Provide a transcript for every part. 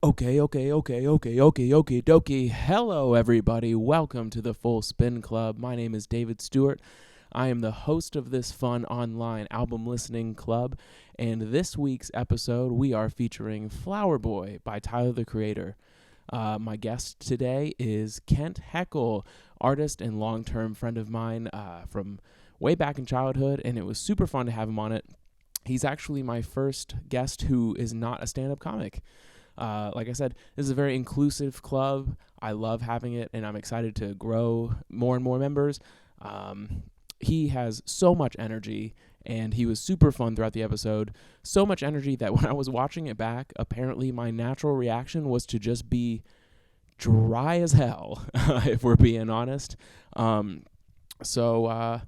Okay, dokie. Hello, everybody. Welcome to the Full Spin Club. My name is David Stewart. I am the host of this fun online album listening club, and this week's episode, we are featuring Flower Boy by Tyler, the Creator. My guest today is Kent Heckel, artist and long-term friend of mine from way back in childhood, and it was super fun to have him on it. He's actually my first guest who is not a stand-up comic. Like I said, this is a very inclusive club. I love having it, and I'm excited to grow more and more members. He has so much energy, and he was super fun throughout the episode. So much energy that when I was watching it back, apparently my natural reaction was to just be dry as hell, if we're being honest. So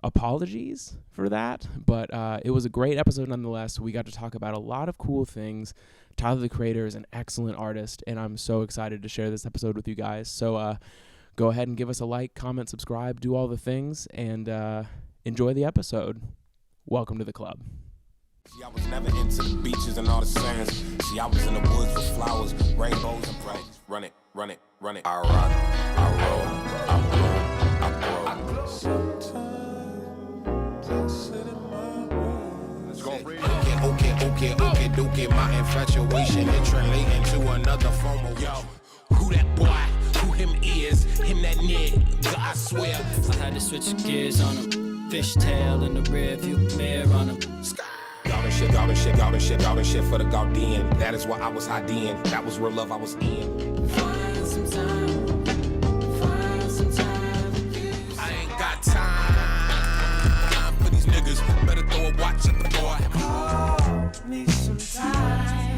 apologies for that, but it was a great episode nonetheless. We got to talk about a lot of cool things. Tyler, the Creator, is an excellent artist, and I'm so excited to share this episode with you guys. So go ahead and give us a like, comment, subscribe, do all the things, and enjoy the episode. Welcome to the club. See, I was never into the beaches and all the sands. See, I was in the woods with flowers, rainbows, and praise. Run it, run it, run it. I rock, I roll, I blow, I grow. Sometimes I sit in my room. Let's go. Okay. My infatuation is translating to another form of yo. Who that boy? Who him is? Him that nigga, I swear. I had to switch gears on him. Fishtail in the rearview mirror on him. Got and shit for the Gaudian. That is why I was hiding. That was real love I was in. Find some time. I ain't got time for these niggas. Better throw a watch at the boy. Need some time.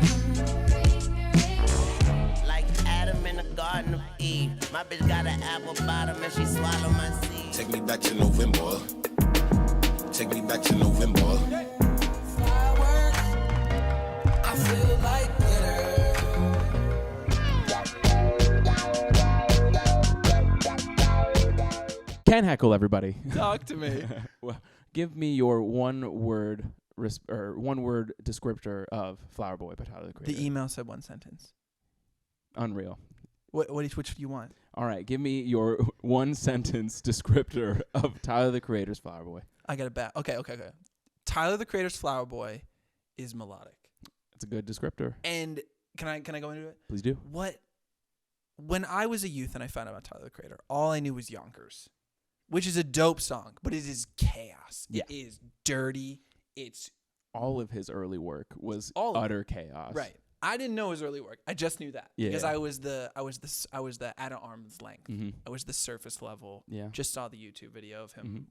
Like Adam in the Garden of Eve. My bitch got an apple bottom and she swallowed my seed. Take me back to November. Take me back to November. Fireworks, I feel like glitter. Kent Heckel, everybody. Talk to me. Well, give me your one-word descriptor of Flower Boy by Tyler, the Creator. The email said one sentence. Unreal. Which do you want? All right, give me your one-sentence descriptor of Tyler, the Creator's Flower Boy. I got it back. Okay. Tyler, the Creator's Flower Boy is melodic. It's a good descriptor. And can I go into it? Please do. When I was a youth and I found out about Tyler, the Creator, all I knew was Yonkers, which is a dope song, but it is chaos. Yeah. It is dirty. It's all of his early work was all of utter chaos. right. I didn't know his early work. I just knew that because Yeah. I was the at arm's length. Mm-hmm. I was the surface level. Yeah. Just saw the YouTube video of him with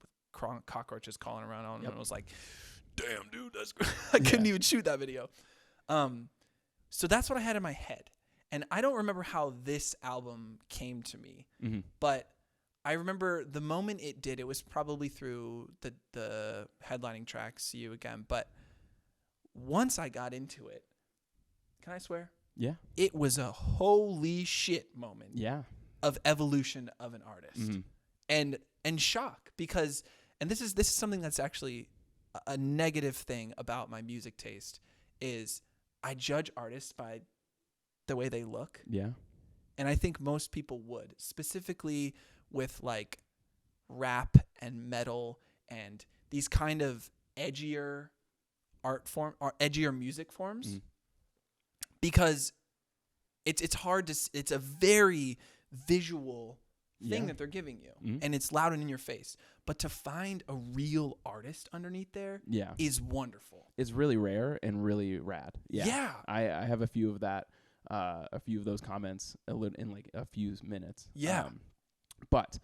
cockroaches crawling around on him, and I was like, "Damn, dude, that's great." I couldn't even shoot that video. So that's what I had in my head, and I don't remember how this album came to me, but I remember the moment it did. It was probably through the headlining track, "See You Again," but once I got into it. Can I swear? Yeah. It was a holy shit moment of evolution of an artist. And shock because this is something that's actually a negative thing about my music taste is I judge artists by the way they look. Yeah. And I think most people would, specifically with like rap and metal and these kind of edgier art form or edgier music forms. Because it's hard to it's a very visual thing that they're giving you and it's loud and in your face, but to find a real artist underneath there is wonderful. It's really rare and really rad. Yeah. I have a few of those comments in like a few minutes. But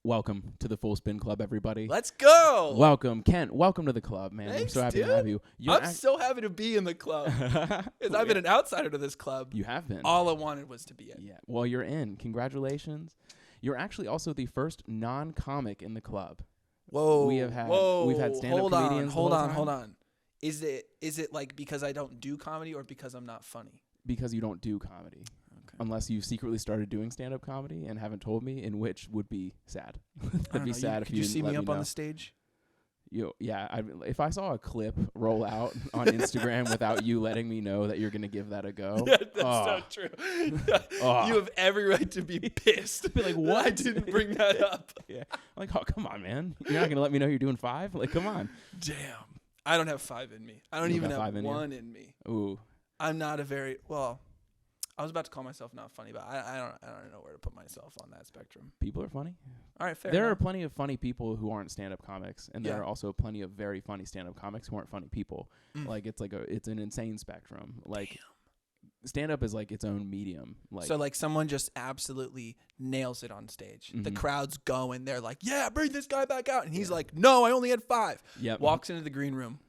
welcome to the Full Spin Club, everybody. Let's go. Welcome, Kent. Welcome to the club, man. Thanks, I'm so happy dude. to have you. I'm so happy to be in the club because I've been an outsider to this club. You have been. All I wanted was to be in. Yeah. Well, you're in. Congratulations. You're actually also the first non-comic in the club. Whoa. We've had stand-up comedians. Hold on. Is it like because I don't do comedy or because I'm not funny? Because you don't do comedy. Unless you've secretly started doing stand-up comedy and haven't told me, in which would be sad. That'd be sad if you Could you see me up on know. the stage? If I saw a clip roll out on Instagram without you letting me know that you're gonna give that a go, That's not true. You have every right to be pissed. Be like, that what? I didn't bring that up. Yeah, I'm like, oh, come on, man, you're not gonna let me know you're doing 5? Like, come on. Damn, I don't have 5 in me. I don't You even got have 5 in 1 in me. Ooh, I'm not a very well. I was about to call myself not funny, but I don't know where to put myself on that spectrum. people are funny. All right, fair There are enough. plenty of funny people who aren't stand-up comics, and there Yeah. are also plenty of very funny stand-up comics who aren't funny people. Like it's an insane spectrum. Like stand-up is like its own medium. Like So like someone just absolutely nails it on stage. The Mhm. crowd's going. They're like, "Yeah, bring this guy back out," and he's like, "No, I only had 5." Yep. Walks into the green room.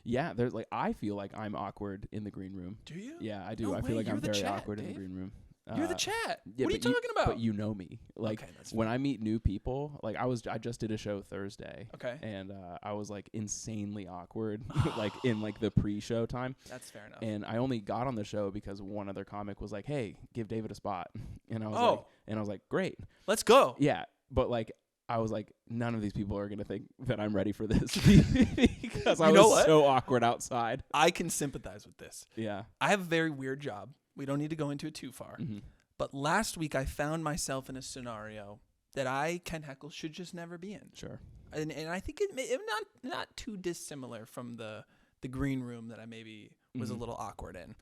Yeah, there's like I feel like I'm awkward in the green room. Do you? Yeah, I do. No I way, feel like you're I'm the very chat, awkward in Dave. the green room. You're the chat. Yeah, what are you but talking about? But you know me. Like Okay, that's when I meet new people, like I just did a show Thursday. Okay. And I was like insanely awkward, like in like the pre-show time. That's fair enough. And I only got on the show because one other comic was like, "Hey, give David a spot," and I was like, "Great, Let's go. yeah." But like, I was like, none of these people are gonna think that I'm ready for this because I You know was what? so awkward outside. I can sympathize with this. Yeah. I have a very weird job. We don't need to go into it too far. Mhm. But last week I found myself in a scenario that I, Kent Heckel, should just never be in. Sure. And I think it not too dissimilar from the green room that I maybe was a Mhm. little awkward in.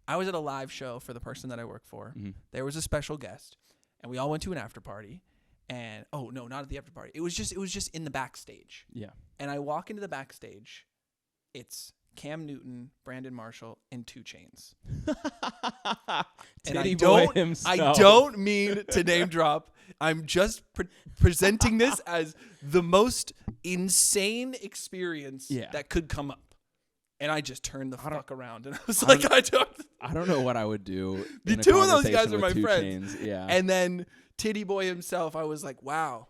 I was at a live show for the person that I work for. Mhm. There was a special guest, and we all went to an after party. And oh no, not at the after party. It was just in the backstage. Yeah. And I walk into the backstage. It's Cam Newton, Brandon Marshall, and 2 Chainz. And Titty boy I himself. don't mean to name drop. I'm just presenting this as the most insane experience Yeah. that could come up. And I just turned the I don't- fuck around, and I was I like, don't- I don't. I don't know what I would do. The in a two of those conversation guys are with my 2 friends. Chainz. Yeah. And then Titty Boy himself, I was like, wow.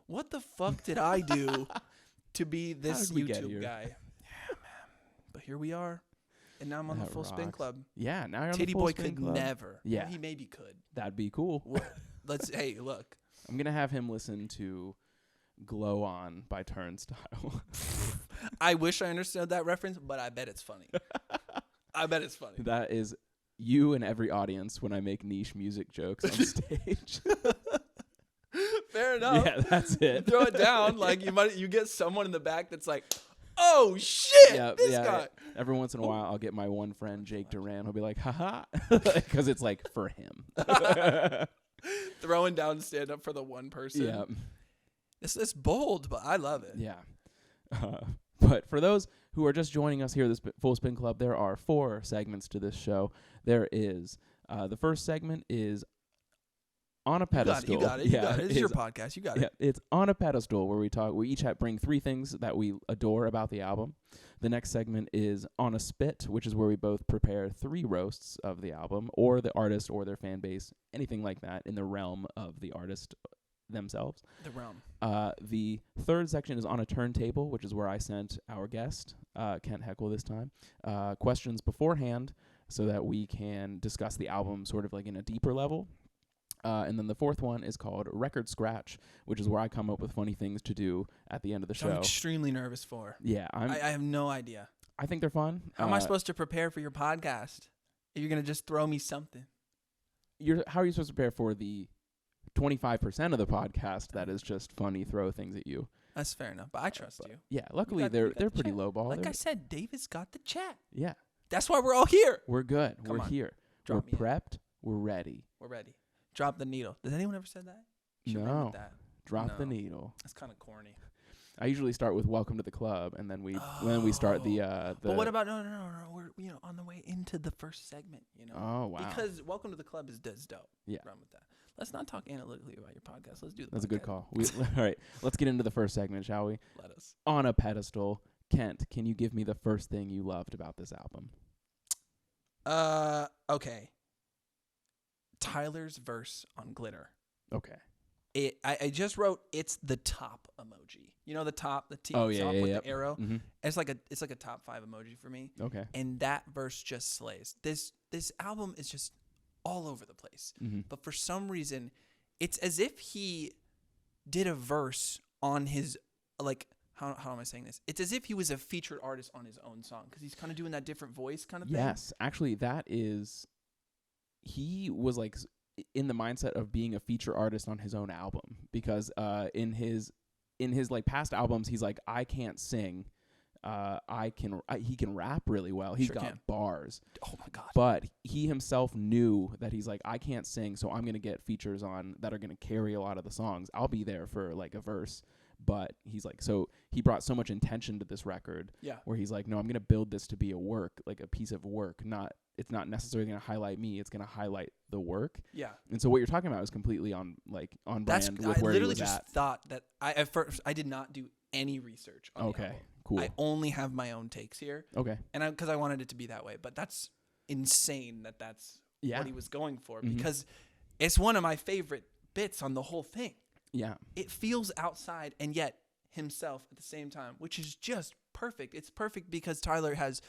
What the fuck did I do to be this did we get YouTube here? guy? Yeah, man. But here we are. And now I'm on That the Full Spin rocks. Club. Yeah. Now you're on Titty the Full Boy Spin could Club. never. Yeah. Well, he maybe could. That'd be cool. Hey, look. I'm gonna have him listen to "Glow On" by Turnstile. I wish I understood that reference, but I bet it's funny. That is you and every audience when I make niche music jokes on stage. Fair enough. Yeah, that's it. Throw it down. Like you get someone in the back that's like, oh shit, Yeah, this yeah. guy. Every once in a while, I'll get my one friend Jake Duran. He'll be like, "Haha," because it's like for him. Throwing down stand up for the one person. Yeah, It's bold, but I love it. yeah. But for those who are just joining us here, this Full Spin Club, there are 4 segments to this show. There is the first segment is on a pedestal. You got it. Yeah, It's your podcast. You got Yeah, it. it's on a pedestal where we each bring 3 things that we adore about the album. The next segment is on a spit, which is where we both prepare 3 roasts of the album or the artist or their fan base, anything like that in the realm of the artist themselves. The realm. The third section is on a turntable, which is where I sent our guest, Kent Heckel this time, questions beforehand so that we can discuss the album sort of like in a deeper level. And then the fourth one is called Record Scratch, which is where I come up with funny things to do at the end of the Which I'm show. extremely nervous for. Yeah, I have no idea. I think they're fun. How am I supposed to prepare for your podcast if you're going to just throw me something? How are you supposed to prepare for the 25% of the podcast that is just funny, throw things at you? That's fair enough, but I trust you. Yeah, luckily You got they're the pretty chat. low ball. Like They're- I said, David's got the chat. yeah, That's why we're all here. we're good. Come We're on. here. Drop me We're in. prepped. We're ready. We're ready. Drop the needle. Does anyone ever say that? Should run No. with that. Drop the No. needle. That's kind of corny. I usually start with "Welcome to the Club," and then we start the. But what about no? We're on the way into the first segment. Oh wow, Because Welcome to the Club is dope. Yeah. Run with that. Let's not talk analytically about your podcast. Let's do the that's a good podcast. call. All right, let's get into the first segment, shall we? Let us. On a pedestal, Kent, can you give me the first thing you loved about this album? Okay. Tyler's verse on Glitter. Okay. I just wrote it's the top emoji. You know the top, the T Oh, yeah, top yeah, with yep. the arrow. Mm-hmm. It's like a top 5 emoji for me. Okay. And that verse just slays. This album is just all over the place. Mm-hmm. But for some reason, it's as if he did a verse on his, like, how am I saying this? It's as if he was a featured artist on his own song because he's kind of doing that different voice kind of thing. Yes, actually, he was like in the mindset of being a feature artist on his own album because in his like past albums, he's like, I can't sing. He can rap really well. He's got bars. Oh my God. But he himself knew that he's like, I can't sing, so I'm going to get features on that are going to carry a lot of the songs. I'll be there for like a verse. But he's like, so he brought so much intention to this record where he's like, no, I'm going to build this to be a work, like a piece of work. It's not necessarily going to highlight me. It's going to highlight the work. Yeah. And so what you're talking about is completely on brand with where he was at. I literally just thought that at first I did not do any research on the album. Cool. I only have my own takes here. Okay. And because I wanted it to be that way. But that's insane that's what he was going for because it's one of my favorite bits on the whole thing. Yeah. It feels outside and yet himself at the same time, which is just perfect. It's perfect because Tyler has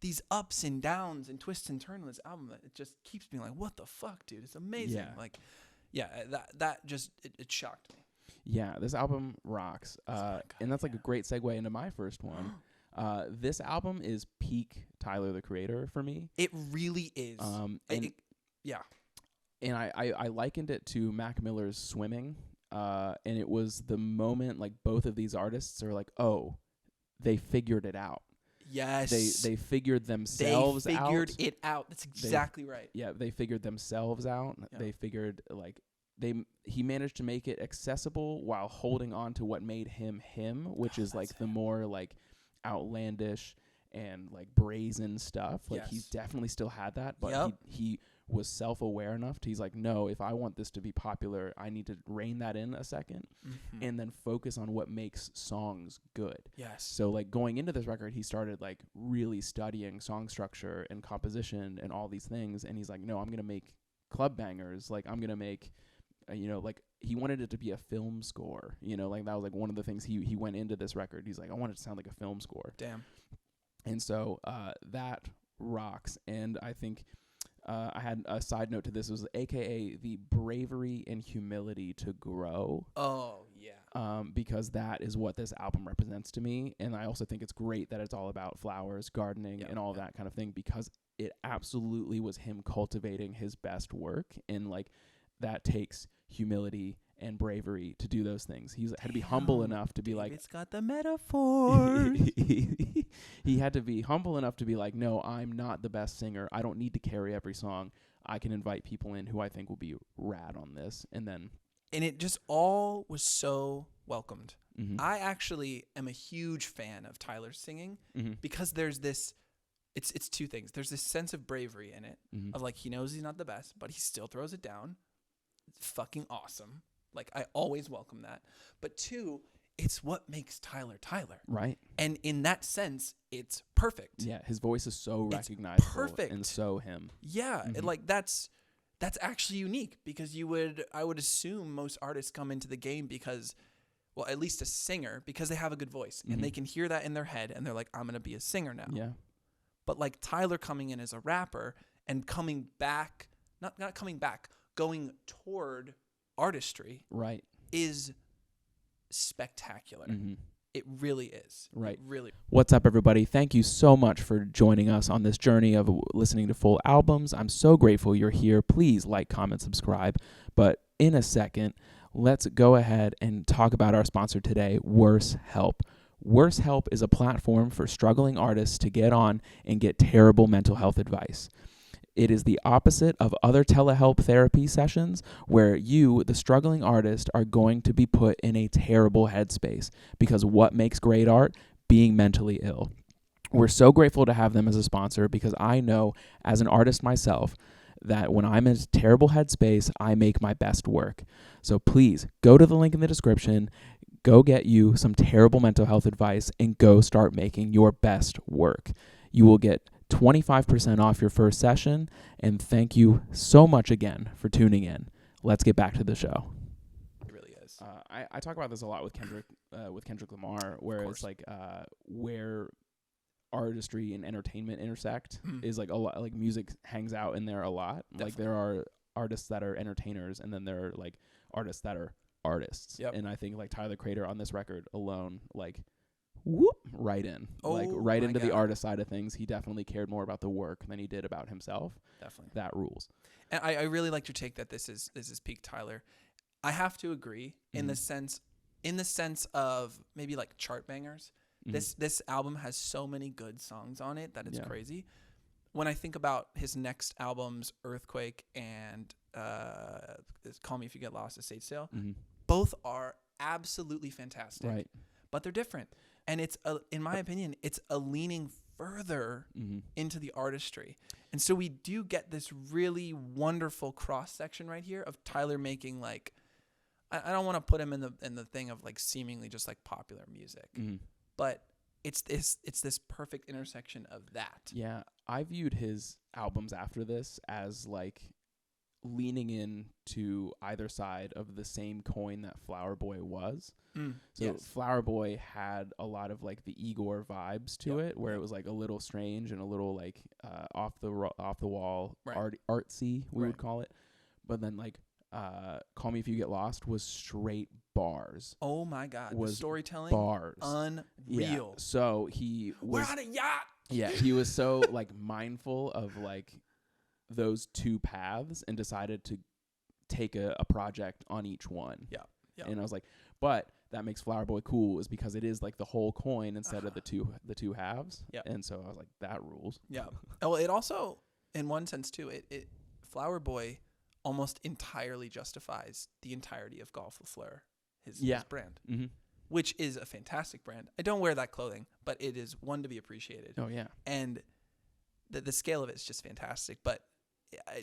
these ups and downs and twists and turns on this album that it just keeps being like, what the fuck, dude? It's amazing. Yeah. Like, yeah, that just, it shocked me. Yeah, this album rocks. And that's like a great segue into my first one. This album is peak Tyler, the Creator for me. It really is. And I likened it to Mac Miller's Swimming. And it was the moment like both of these artists are like, oh, they figured it out. Yes. They figured themselves out. They figured it out. That's exactly right. Yeah, they figured themselves out. Yeah. They figured like he managed to make it accessible while holding on to what made him him, which is like the more like outlandish and like brazen stuff. Like he's definitely still had that, but he was self-aware enough he's like, no, if I want this to be popular, I need to rein that in a second and then focus on what makes songs good. Yes. So like going into this record, he started like really studying song structure and composition and all these things. And he's like, no, I'm going to make club bangers. Like I'm going to make, like he wanted it to be a film score, like that was like one of the things he went into this record. He's like, I want it to sound like a film score. Damn. And so that rocks. And I think I had a side note to this. It was AKA the bravery and humility to grow. Oh, yeah. Because that is what this album represents to me. And I also think it's great that it's all about flowers, gardening, and all that kind of thing, because it absolutely was him cultivating his best work. And like that takes humility and bravery to do those things. He had to be humble enough to be like, it's got the metaphor. He had to be humble enough to be like, no, I'm not the best singer. I don't need to carry every song. I can invite people in who I think will be rad on this. And it just all was so welcomed. I actually am a huge fan of Tyler's singing because there's this, it's two things. There's this sense of bravery in it of like, he knows he's not the best, but he still throws it down. It's fucking awesome. Like, I always welcome that. But two, it's what makes Tyler Tyler. Right. And in that sense, it's perfect. Yeah, his voice is so recognizable. Perfect. And so him. Yeah, like that's actually unique because I would assume most artists come into the game because, well, at least a singer, because they have a good voice and they can hear that in their head and they're like, I'm going to be a singer now. Yeah. But like Tyler coming in as a rapper and coming back, not coming back, going toward artistry, right, is spectacular. It really is. Right. Really. What's up, everybody? Thank you so much for joining us on this journey of listening to full albums. I'm so grateful you're here. Please like, comment, subscribe. But in a second, let's go ahead and talk about our sponsor today, Worse Help. Worse Help is a platform for struggling artists to get on and get terrible mental health advice. It is the opposite of other telehelp therapy sessions where you, the struggling artist, are going to be put in a terrible headspace because what makes great art? Being mentally ill. We're so grateful to have them as a sponsor because I know as an artist myself that when I'm in a terrible headspace, I make my best work. So please go to the link in the description, go get you some terrible mental health advice, and go start making your best work. You will get 25% off your first session, and thank you so much again for tuning in. Let's get back to the show. It really is. I talk about this a lot with Kendrick Lamar, where it's like where artistry and entertainment intersect is like a lot. Like music hangs out in there a lot. Definitely. Like there are artists that are entertainers, and then there are like artists that are artists. Yep. And I think like Tyler Creator on this record alone, like whoop, right in. Like Oh right my into the God. artist side of things. He definitely cared more about the work than he did about himself. Definitely. That rules. And I really liked your take that this is peak Tyler. I have to agree in the sense of maybe like chart bangers. This album has so many good songs on it that it's crazy. When I think about his next albums, Earthquake and Call Me If You Get Lost, Estate Sale, both are absolutely fantastic. Right. But they're different. And it's, in my opinion, it's a leaning further into the artistry. And so we do get this really wonderful cross-section right here of Tyler making like, I don't want to put him in the thing of like seemingly just like popular music, but it's this perfect intersection of that. Yeah. I viewed his albums after this as like leaning in to either side of the same coin that Flower Boy was. So Flower Boy had a lot of like the Igor vibes to it, where it was like a little strange and a little like off the wall, artsy, we would call it. But then like Call Me If You Get Lost was straight bars. Oh my God, was the storytelling, bars, unreal. Yeah. So he was, we're on a yacht. Yeah, he was so like mindful of like those two paths and decided to take a project on each one. Yeah. And I was like, but that makes Flower Boy cool is because it is like the whole coin instead of the two halves. Yeah. And so I was like, that rules. Yeah. Well, it also, in one sense too, it Flower Boy almost entirely justifies the entirety of Golf Lafleur, his brand, which is a fantastic brand. I don't wear that clothing, but it is one to be appreciated. Oh yeah. And the scale of it is just fantastic. But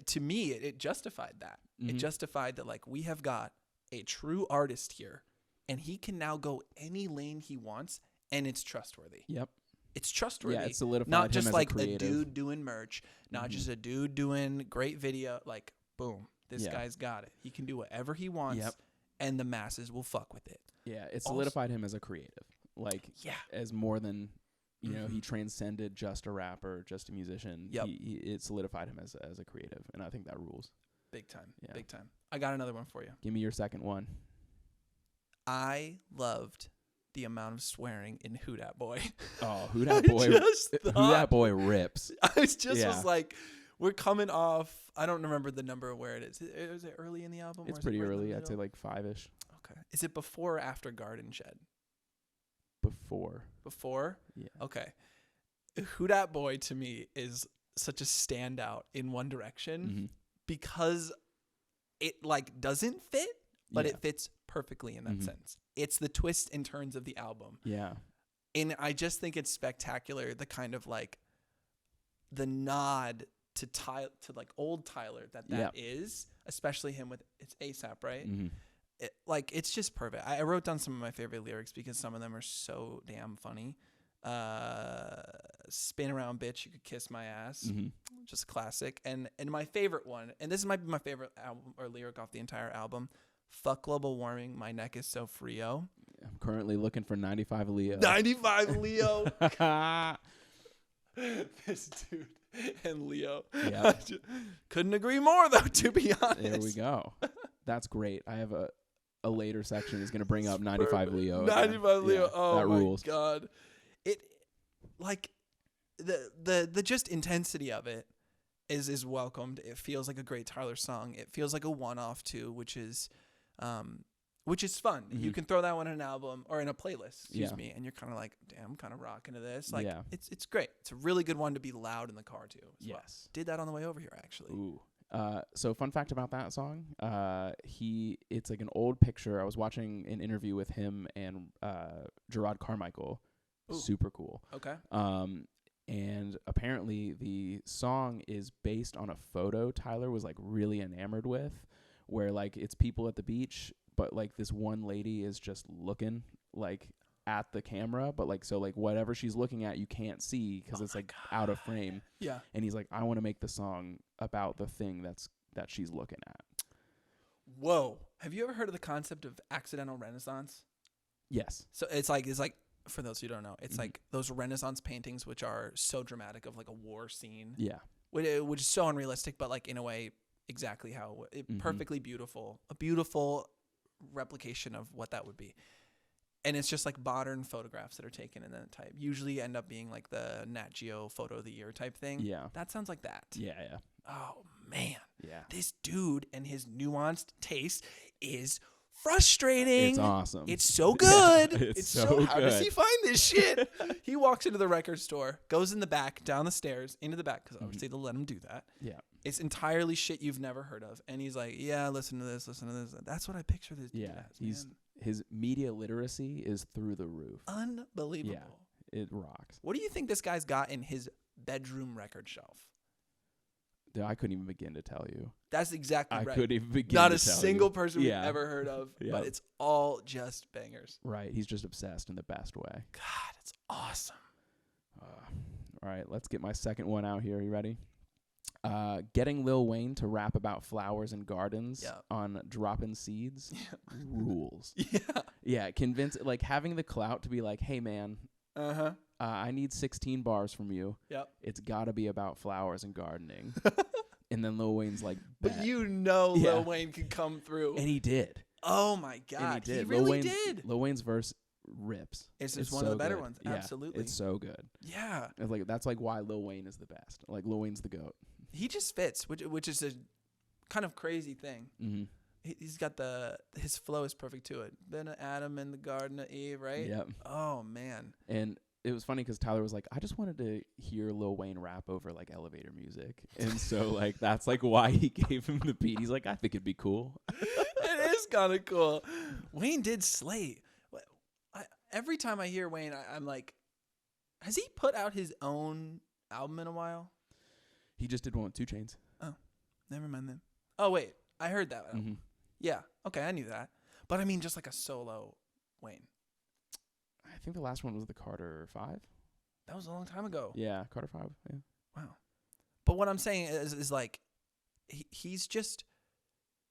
to me, it justified that. It justified that like we have got a true artist here, and he can now go any lane he wants, and it's trustworthy. Yep. It's trustworthy. Yeah, it's solidified not him just as like a creative. dude doing merch, not just a dude doing great video. Like, boom, this guy's got it. He can do whatever he wants, and the masses will fuck with it. Yeah, it solidified him as a creative. Like, as more than, you know, he transcended just a rapper, just a musician. Yep. It solidified him as a creative, and I think that rules. Big time. Yeah. Big time. I got another one for you. Give me your second one. I loved the amount of swearing in Who Dat Boy. Oh, Who Dat Boy. Who Dat Boy rips. I was like, we're coming off, I don't remember the number where it is. Is it early in the album? It's pretty early. I'd say like 5-ish. Okay. Is it before or after Garden Shed? Before. Before? Yeah. Okay. Who Dat Boy to me is such a standout in One Direction because it like doesn't fit, but it fits perfectly in that sense. It's the twists and turns of the album. Yeah. And I just think it's spectacular, the kind of like the nod to like old Tyler that is, especially him with it's ASAP, right? It's just perfect. I wrote down some of my favorite lyrics because some of them are so damn funny. Spin around, bitch, you could kiss my ass. Just classic. And my favorite one, and this might be my favorite album or lyric off the entire album, fuck global warming, my neck is so frio. I'm currently looking for 95 Leo. 95 Leo. This dude and Leo. Yep. Couldn't agree more though, to be honest. There we go. That's great. I have a later section is going to bring up 95 Leo. 95 Leo. Yeah, oh that my rules. God. It like the just intensity of it is welcomed. It feels like a great Tyler song. It feels like a one-off too, which is fun. You can throw that one in an album or in a playlist, excuse me, and you're kind of like, damn, I'm kind of rocking to this. Like, it's great. It's a really good one to be loud in the car too. As well. Did that on the way over here actually. Ooh. So fun fact about that song, it's like an old picture. I was watching an interview with him and Gerard Carmichael. Ooh. Super cool. Okay. And apparently the song is based on a photo Tyler was like really enamored with, where like it's people at the beach, but like this one lady is just looking like at the camera, but like so like whatever she's looking at you can't see because it's like out of frame. Yeah. And he's like, I want to make the song about the thing that she's looking at. Whoa. Have you ever heard of the concept of accidental Renaissance? Yes. So it's like for those who don't know, it's like those Renaissance paintings which are so dramatic of like a war scene. Yeah. Which is so unrealistic, but like in a way exactly how perfectly beautiful. A beautiful replication of what that would be. And it's just like modern photographs that are taken in that type. Usually end up being like the Nat Geo photo of the year type thing. Yeah. That sounds like that. Yeah. Oh, man. Yeah. This dude and his nuanced taste is frustrating. It's awesome. It's so good. Yeah, it's so how does good. he find this shit? He walks into the record store, goes in the back, down the stairs, into the back, because obviously they'll let him do that. Yeah. It's entirely shit you've never heard of. And he's like, yeah, listen to this. That's what I picture this dude Yeah. as, man. His media literacy is through the roof. Unbelievable. Yeah. It rocks. What do you think this guy's got in his bedroom record shelf? Dude, I couldn't even begin to tell you. That's exactly right. I couldn't even begin Not to a tell single you. person we've ever heard of, but it's all just bangers. Right. He's just obsessed in the best way. God, it's awesome. All right, let's get my second one out here. You ready? Getting Lil Wayne to rap about flowers and gardens on Droppin' Seeds rules. Yeah. Yeah, like having the clout to be like, hey, man, I need 16 bars from you. Yep. It's got to be about flowers and gardening. And then Lil Wayne's like, bet. But Lil Wayne can come through. And he did. Oh, my God. And he did. He really did. Lil Wayne's verse rips. It's one of the better ones. Yeah, absolutely. It's so good. Yeah. It's like that's like why Lil Wayne is the best. Like Lil Wayne's the GOAT. He just fits, which is a kind of crazy thing. Mm-hmm. He's got his flow is perfect to it. Then Adam in the Garden of Eve, right? Yep. Oh, man. And it was funny because Tyler was like, I just wanted to hear Lil Wayne rap over like elevator music. And so like that's like why he gave him the beat. He's like, I think it'd be cool. It is kind of cool. Wayne did slay. Every time I hear Wayne, I'm like, has he put out his own album in a while? He just did one with 2 Chainz. Oh, never mind then. Oh, wait. I heard that. Mm-hmm. Yeah. Okay, I knew that. But I mean just like a solo Wayne. I think the last one was the Carter 5. That was a long time ago. Yeah, Carter 5. Yeah. Wow. But what I'm saying is like, he's just...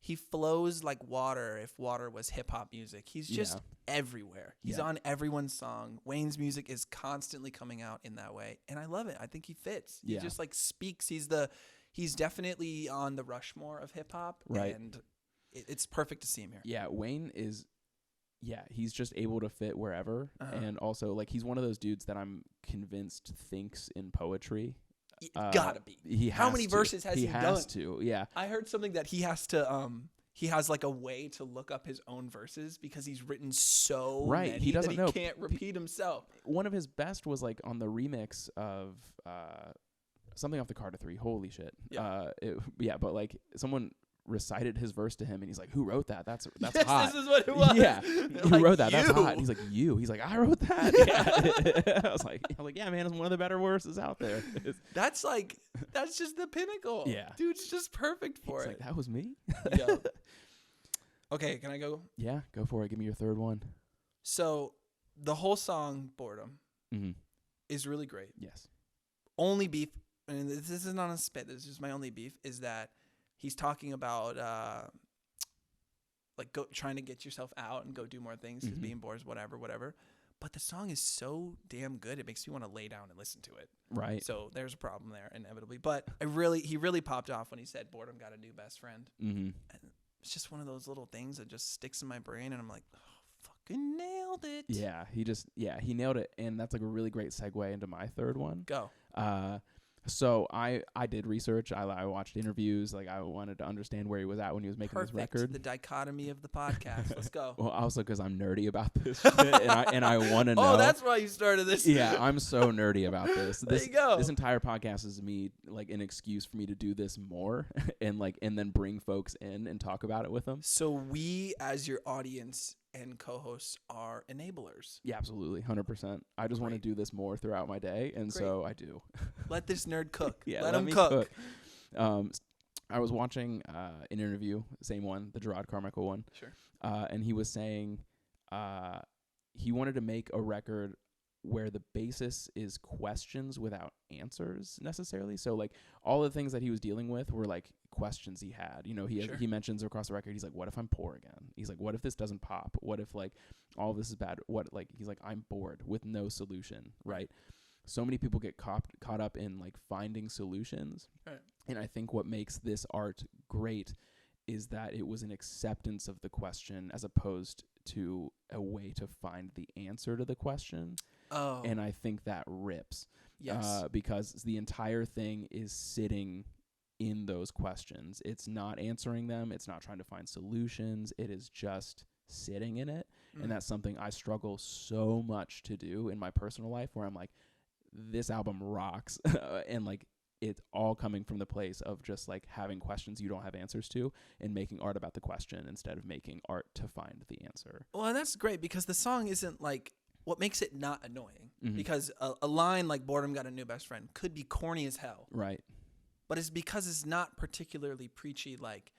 He flows like water if water was hip-hop music. He's just everywhere. He's on everyone's song. Wayne's music is constantly coming out in that way. And I love it. I think he fits. He just like speaks. He's definitely on the Rushmore of hip-hop. Right. And it's perfect to see him here. Yeah, Wayne is... Yeah, he's just able to fit wherever. And also, like, he's one of those dudes that I'm convinced thinks in poetry. Gotta be. How many verses has he done? He has to, yeah. I heard something that he has to, he has like a way to look up his own verses because he's written so many he doesn't know. He can't repeat himself. One of his best was like on the remix of something off the Carter 3. Holy shit. Yeah. But like someone recited his verse to him and he's like, who wrote that? That's yes, hot. This is what it was. Yeah. Who like, wrote that? you. That's hot. And he's like, you. He's like, I wrote that. Yeah. I was like, yeah, man, it's one of the better verses out there. That's just the pinnacle. Yeah. Dude's just perfect for he's it. Like, that was me. Yeah. Okay, can I go? Yeah, go for it. Give me your third one. So the whole song, Boredom, is really great. Yes. Only beef, and this is not a spit, this is just my only beef, is that he's talking about like trying to get yourself out and go do more things because being bored is whatever. But the song is so damn good, it makes me want to lay down and listen to it. Right. So there's a problem there, inevitably. But he really popped off when he said boredom got a new best friend. Mm-hmm. And it's just one of those little things that just sticks in my brain, and I'm like, oh, fucking nailed it. Yeah, he nailed it, and that's like a really great segue into my third one. Go. So I did research. I watched interviews. Like I wanted to understand where he was at when he was making this record. The dichotomy of the podcast. Let's go. Well, also because I'm nerdy about this shit, and I want to know. Oh, that's why you started this. Yeah, I'm so nerdy about this. There you go. This entire podcast is me like an excuse for me to do this more, and then bring folks in and talk about it with them. So we, as your audience and co-hosts, are enablers. Yeah, absolutely, 100%. I just want to do this more throughout my day, and so I do. Let this nerd cook. Yeah, let him me cook. I was watching an interview, same one, the Gerard Carmichael one. Sure. And he was saying he wanted to make a record where the basis is questions without answers necessarily. So like all the things that he was dealing with were like questions he had. You know, he mentions across the record, he's like, what if I'm poor again? He's like, what if this doesn't pop? What if like all of this is bad? He's like, I'm bored with no solution, right? So many people get caught up in like finding solutions. Right. And I think what makes this art great is that it was an acceptance of the question as opposed to a way to find the answer to the question. Oh. And I think that rips. Yes. Because the entire thing is sitting in those questions. It's not answering them. It's not trying to find solutions. It is just sitting in it. And that's something I struggle so much to do in my personal life, where I'm like, this album rocks. And like, it's all coming from the place of just like having questions you don't have answers to and making art about the question instead of making art to find the answer. Well, and that's great because the song isn't like what makes it not annoying. Because a line like "Boredom got a new best friend" could be corny as hell. Right. But it's because it's not particularly preachy, like,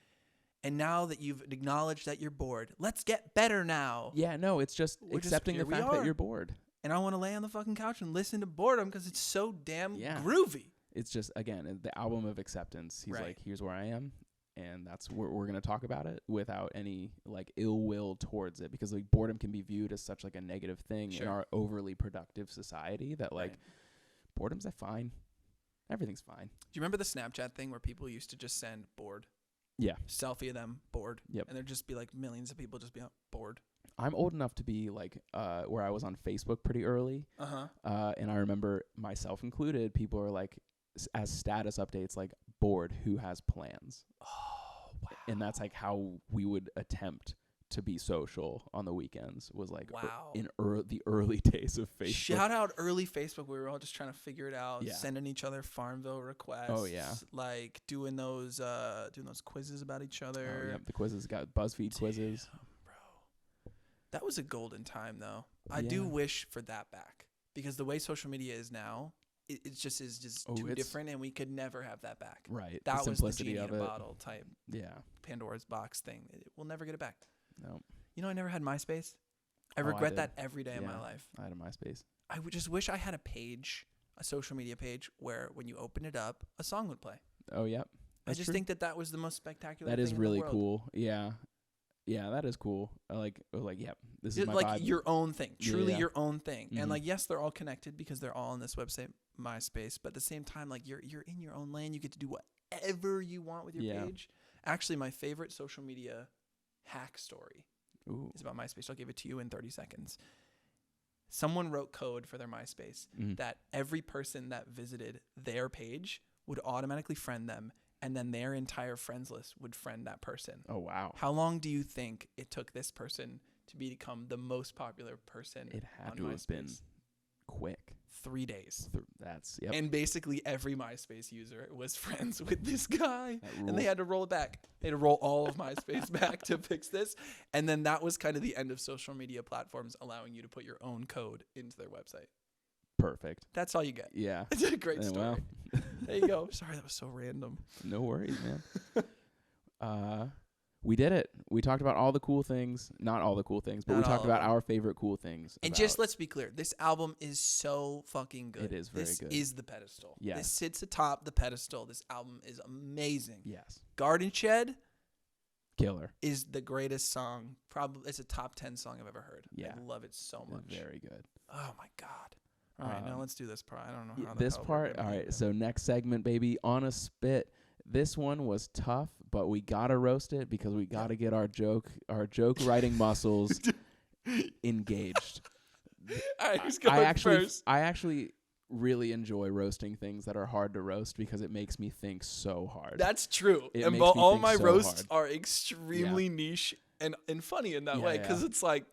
and now that you've acknowledged that you're bored, let's get better now. Yeah, no, it's just accepting the fact that you're bored. And I want to lay on the fucking couch and listen to Boredom because it's so damn groovy. It's just, again, the album of acceptance. He's like, here's where I am, and that's where we're going to talk about it without any, like, ill will towards it, because, like, boredom can be viewed as such, like, a negative thing in our overly productive society that, like, boredom's fine. Everything's fine. Do you remember the Snapchat thing where people used to just send bored? Yeah. Selfie of them, bored. Yep. And there'd just be, like, millions of people just be bored. I'm old enough to be like where I was on Facebook pretty early. And I remember, myself included, people are like, as status updates, like, bored, who has plans? Oh, wow. And that's like how we would attempt to be social on the weekends, was like in the early days of Facebook. Shout out early Facebook. We were all just trying to figure it out, sending each other Farmville requests. Oh yeah. Like doing those quizzes about each other. Oh, yep. The quizzes, got BuzzFeed quizzes. That was a golden time, though. I do wish for that back, because the way social media is now, it just is too different, and we could never have that back. Right. That the was the genie in a bottle type. Yeah. Pandora's box thing. We'll never get it back. No. You know, I never had MySpace. I regret that every day of my life. I had a MySpace. I would just wish I had a social media page, where when you open it up, a song would play. Oh, yep. I just think that was the most spectacular thing. That is really cool. Yeah. Yeah, that is cool. Yep, this is my like vibe. Your own thing, truly your own thing. Mm-hmm. And like, yes, they're all connected because they're all on this website, MySpace. But at the same time, like, you're in your own lane. You get to do whatever you want with your page. Actually, my favorite social media hack story is about MySpace. I'll give it to you in 30 seconds. Someone wrote code for their MySpace that every person that visited their page would automatically friend them, and then their entire friends list would friend that person. Oh, wow. How long do you think it took this person to become the most popular person It had on to MySpace? have been quick. 3 days. That's, yep. And basically every MySpace user was friends with this guy. And they had to roll it back. They had to roll all of MySpace back to fix this. And then that was kind of the end of social media platforms allowing you to put your own code into their website. Perfect. That's all you get. Yeah. It's a great story. Well. There you go. Sorry, that was so random. No worries, man. We did it. We talked about all the cool things. Not all the cool things, but we talked about our favorite cool things. And just let's be clear. This album is so fucking good. It is very good. This is the pedestal. Yes. This sits atop the pedestal. This album is amazing. Yes. Garden Shed. Killer. Is the greatest song. Probably it's a top 10 song I've ever heard. Yeah. I love it so much. Very good. Oh my God. All right, now let's do this part. I don't know how this part. All right, so next segment, baby, on a spit. This one was tough, but we gotta roast it because we gotta get our joke writing muscles engaged. All right, who's going first? I actually really enjoy roasting things that are hard to roast because it makes me think so hard. That's true. And all my roasts are extremely niche and funny in that way, because it's like,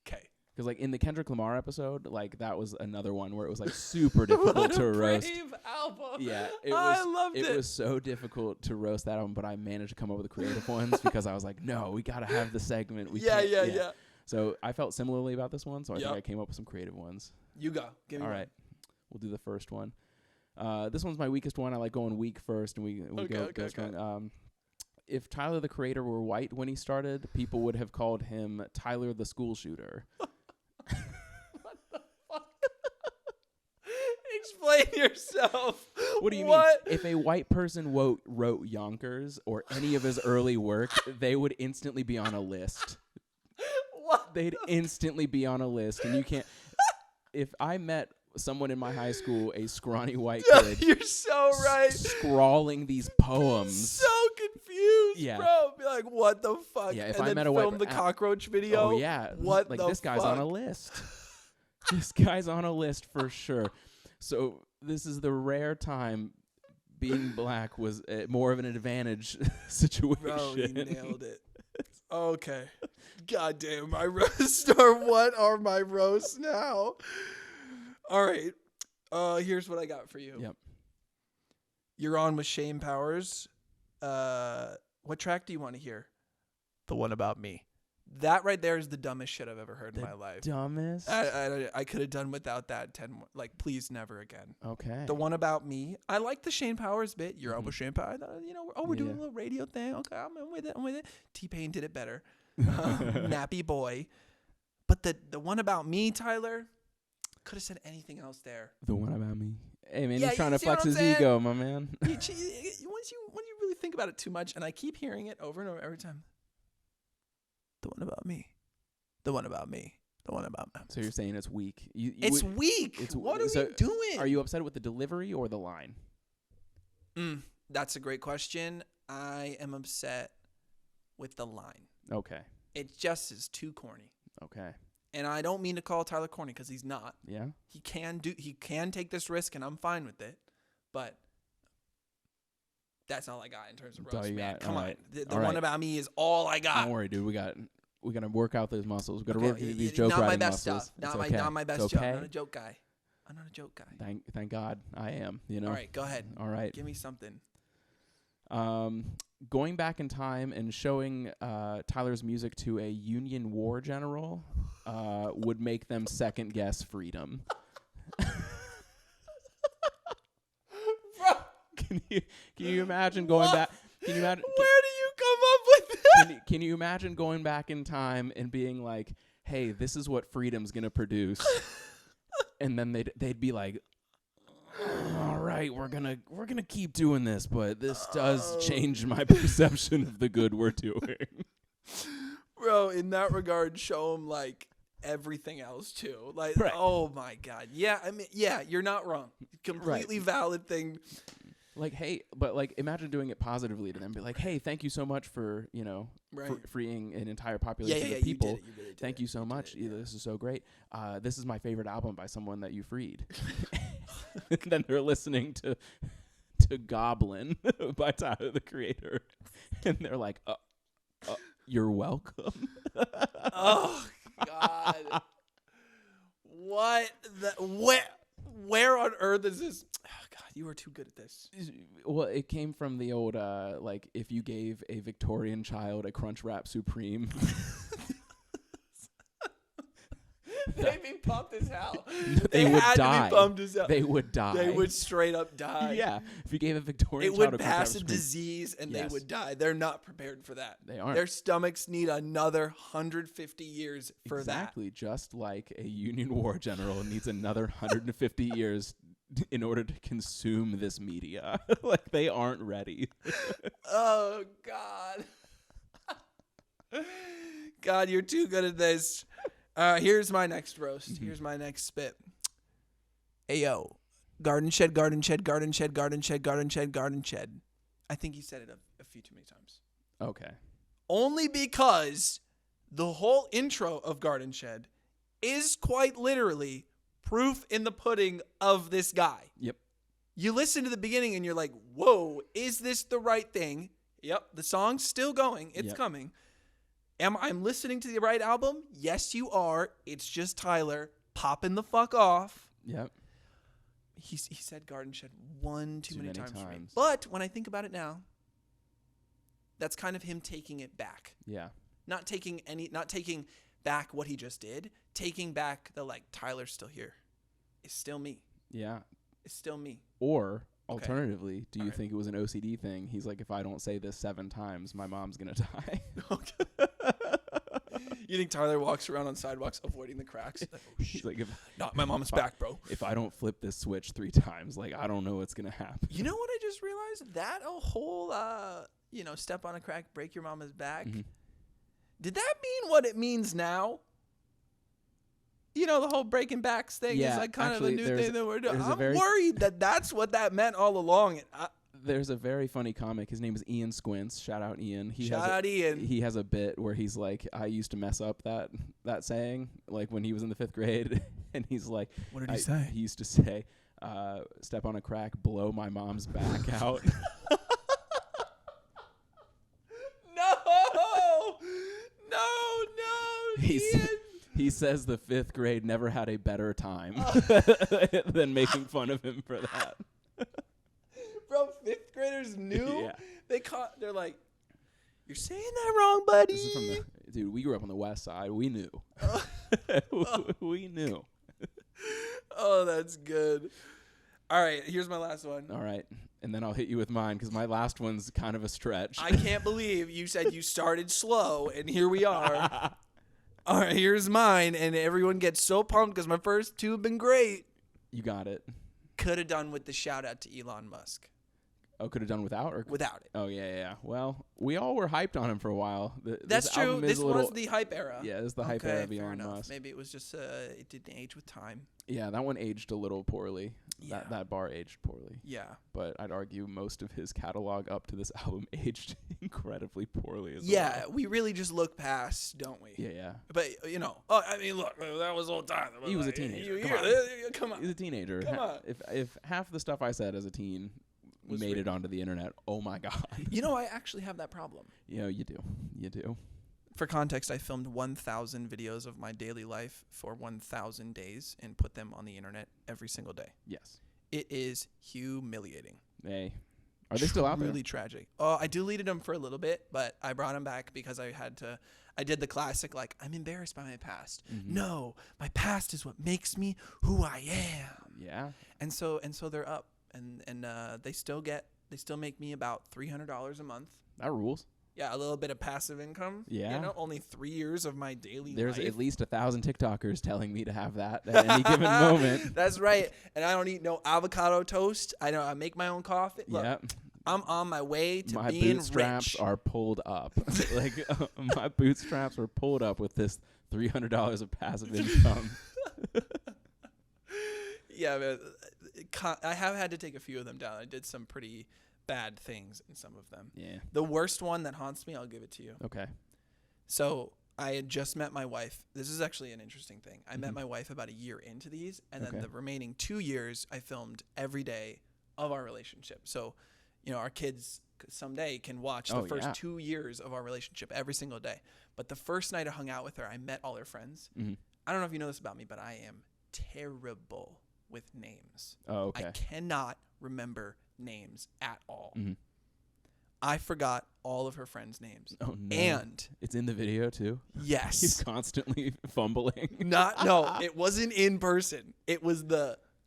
okay. Because like in the Kendrick Lamar episode, like that was another one where it was like super difficult to roast. Brave album. Yeah, I loved it. It was so difficult to roast that album, but I managed to come up with the creative ones because I was like, no, we gotta have the segment. Yeah. So I felt similarly about this one, so I think I came up with some creative ones. You go. Give me one. All right, we'll do the first one. This one's my weakest one. I like going weak first, and we go strong. If Tyler the Creator were white when he started, people would have called him Tyler the School Shooter. Explain yourself. What do you mean? If a white person wrote Yonkers or any of his early work, they would instantly be on a list. What? They'd instantly be on a list, and you can't. If I met someone in my high school, a scrawny white kid, you're so right, scrawling these poems, so confused, bro. Be like, Like, what the fuck? Yeah, if and I then met a film white the cockroach video. Oh yeah, What like the this guy's fuck? on a list. This guy's on a list for sure. So this is the rare time being black was more of an advantage situation. Bro, you nailed it. Okay. Goddamn, my roast. Or what are my roasts now? All right. Here's what I got for you. Yep. You're on with Shane Powers. What track do you want to hear? The one about me. That right there is the dumbest shit I've ever heard in my life. Dumbest? I could have done without that 10 more. Like, please never again. Okay. The one about me. I like the Shane Powers bit. You're on with Shane Powers. We're doing a little radio thing. Okay, I'm with it. T-Pain did it better. Nappy boy. But the one about me, Tyler, could have said anything else there. The one about me. Hey man, Yeah, he's trying you to see flex what I'm his saying? ego, my man. Once you really think about it too much, and I keep hearing it over and over every time. The one about me. The one about me. The one about me. So you're saying it's weak? It's weak. What are we doing? Are you upset with the delivery or the line? That's a great question. I am upset with the line. Okay. It just is too corny. Okay. And I don't mean to call Tyler corny because he's not. Yeah. He can take this risk, and I'm fine with it. But that's all I got in terms of That's all roast, you man. got. Come All on. right. The All one right. about me is all I got. Don't worry, dude. We gotta work out those muscles. We gotta work these Not joke my writing best muscles. stuff. It's Not okay. my best It's joke. okay. I'm not a joke guy. Thank God I am. You know. All right, go ahead. All right. Give me something. Going back in time and showing Tyler's music to a Union War general would make them second guess freedom. Can you imagine going back? Can you imagine? Where do you come up with that? Can you imagine going back in time and being like, "Hey, this is what freedom's gonna produce," and then they'd be like, "All right, we're gonna keep doing this, but this does change my perception of the good we're doing." Bro, in that regard, show him like everything else too. Like, Right. oh my God. Yeah, I mean, yeah, you're not wrong. Completely valid thing. Like, hey, but like, imagine doing it positively to them. Be like, hey, thank you so much for Right. freeing an entire population of you people. did it, you really did Thank it. you so much. did it, yeah. This is so great. This is my favorite album by someone that you freed. And then they're listening to Goblin by Tyler the Creator, and they're like, "You're welcome." Oh God. What the where on earth is this? Oh God, you are too good at this. Well, it came from the old like, if you gave a Victorian child a Crunchwrap Supreme. They'd be pumped as hell. They would had die. To be pumped as hell. They would die. They would straight up die. Yeah, if you gave a Victorian It child would a pass Crunchwrap a Supreme, disease and Yes. they would die. They're not prepared for that. They aren't. Their stomachs need another 150 years for exactly, just like a Union War general needs another 150 years in order to consume this media. Like, they aren't ready. that. Oh, God. God, you're too good at this. Here's my next roast. Here's my next spit. Hey, yo. Garden shed, garden shed, garden shed, garden shed, garden shed, garden shed. I think he said it a few too many times. Okay. Only because the whole intro of Garden Shed is quite literally proof in the pudding of this guy. Yep. You listen to the beginning and you're like, whoa, is this the right thing? Yep, the song's still going. It's Yep. coming. I'm listening to the right album? Yes, you are. It's just Tyler popping the fuck off. Yep. He said Garden Shed one too many times for me. times. But when I think about it now, that's kind of him taking it back. Yeah. Not taking back what he just did, taking back the like Tyler's still here. It's still me. Yeah. It's still me. Or alternatively, do you Alright. think it was an OCD thing? He's like, if I don't say this 7 times, my mom's gonna die. You think Tyler walks around on sidewalks avoiding the cracks? Like, oh, He's like, not my mom's back, bro. if I don't flip this switch 3 times, like, I don't know what's gonna happen. You know what I just realized? That a whole step on a crack, break your mama's back. Mhm. Did that mean what it means now? You know, the whole breaking backs thing Yeah, is like kind actually, of a new there's- thing that we're doing. there's a I'm very- worried that that's what that meant all along. There's a very funny comic. His name is Ian Squints. Shout out Ian. Shout out Ian. He has a bit where he's like, I used to mess up that saying, like when he was in the 5th grade, and he's like, What did he say? He used to say, step on a crack, blow my mom's back out. No, He says the 5th grade never had a better time than making fun of him for that. Bro, 5th graders knew. Yeah. They're like, you're saying that wrong, buddy. This is from dude, we grew up on the west side. We knew. We knew. Oh, that's good. All right, here's my last one. All right. And then I'll hit you with mine because my last one's kind of a stretch. I can't believe you said you started slow, and here we are. All right, here's mine, and everyone gets so pumped because my first 2 have been great. You got it. Could have done with the shout out to Elon Musk. Oh, could have done without? Or Without it. Oh, yeah. Well, we all were hyped on him for a while. That's true. This was the hype era. Yeah, this is the hype era of Elon Musk. Maybe it was just it didn't age with time. Yeah, that one aged a little poorly. Yeah. That bar aged poorly. Yeah. But I'd argue most of his catalog up to this album aged incredibly poorly as Yeah, well. we really just look past, don't we? Yeah. But, look, that was old time. He was a teenager. Come on. He's a teenager. Come on. If half the stuff I said as a teen made it onto the internet, oh my God. I actually have that problem. You do. For context, I filmed 1,000 videos of my daily life for 1,000 days and put them on the internet every single day. Yes. It is humiliating. Hey. Are they still out there? Really tragic. Oh, I deleted them for a little bit, but I brought them back because I did the classic, like, I'm embarrassed by my past. Mm-hmm. No, my past is what makes me who I am. Yeah. And so they're up, and they still make me about $300 a month. That rules. Yeah, a little bit of passive income. Yeah. Only 3 years of my daily There's life. at least 1,000 TikTokers telling me to have that at any given moment. That's right. And I don't eat no avocado toast. I make my own coffee. Look, Yep. I'm on my way to My being bootstraps rich. are pulled up. My bootstraps are pulled up with this $300 of passive income. Yeah, man. I have had to take a few of them down. I did some pretty bad things in some of them. Yeah. The worst one that haunts me, I'll give it to you. Okay. So I had just met my wife. This is actually an interesting thing. I met my wife about a year into these, and then the remaining 2 years I filmed every day of our relationship. So, our kids someday can watch the first 2 years of our relationship every single day. But the first night I hung out with her, I met all her friends. Mm-hmm. I don't know if you know this about me, but I am terrible with names. Oh, okay. I cannot remember names at all. Mm-hmm. I forgot all of her friends' names. Oh, no. And it's in the video, too? yes. He's constantly fumbling. No, it wasn't in person. It was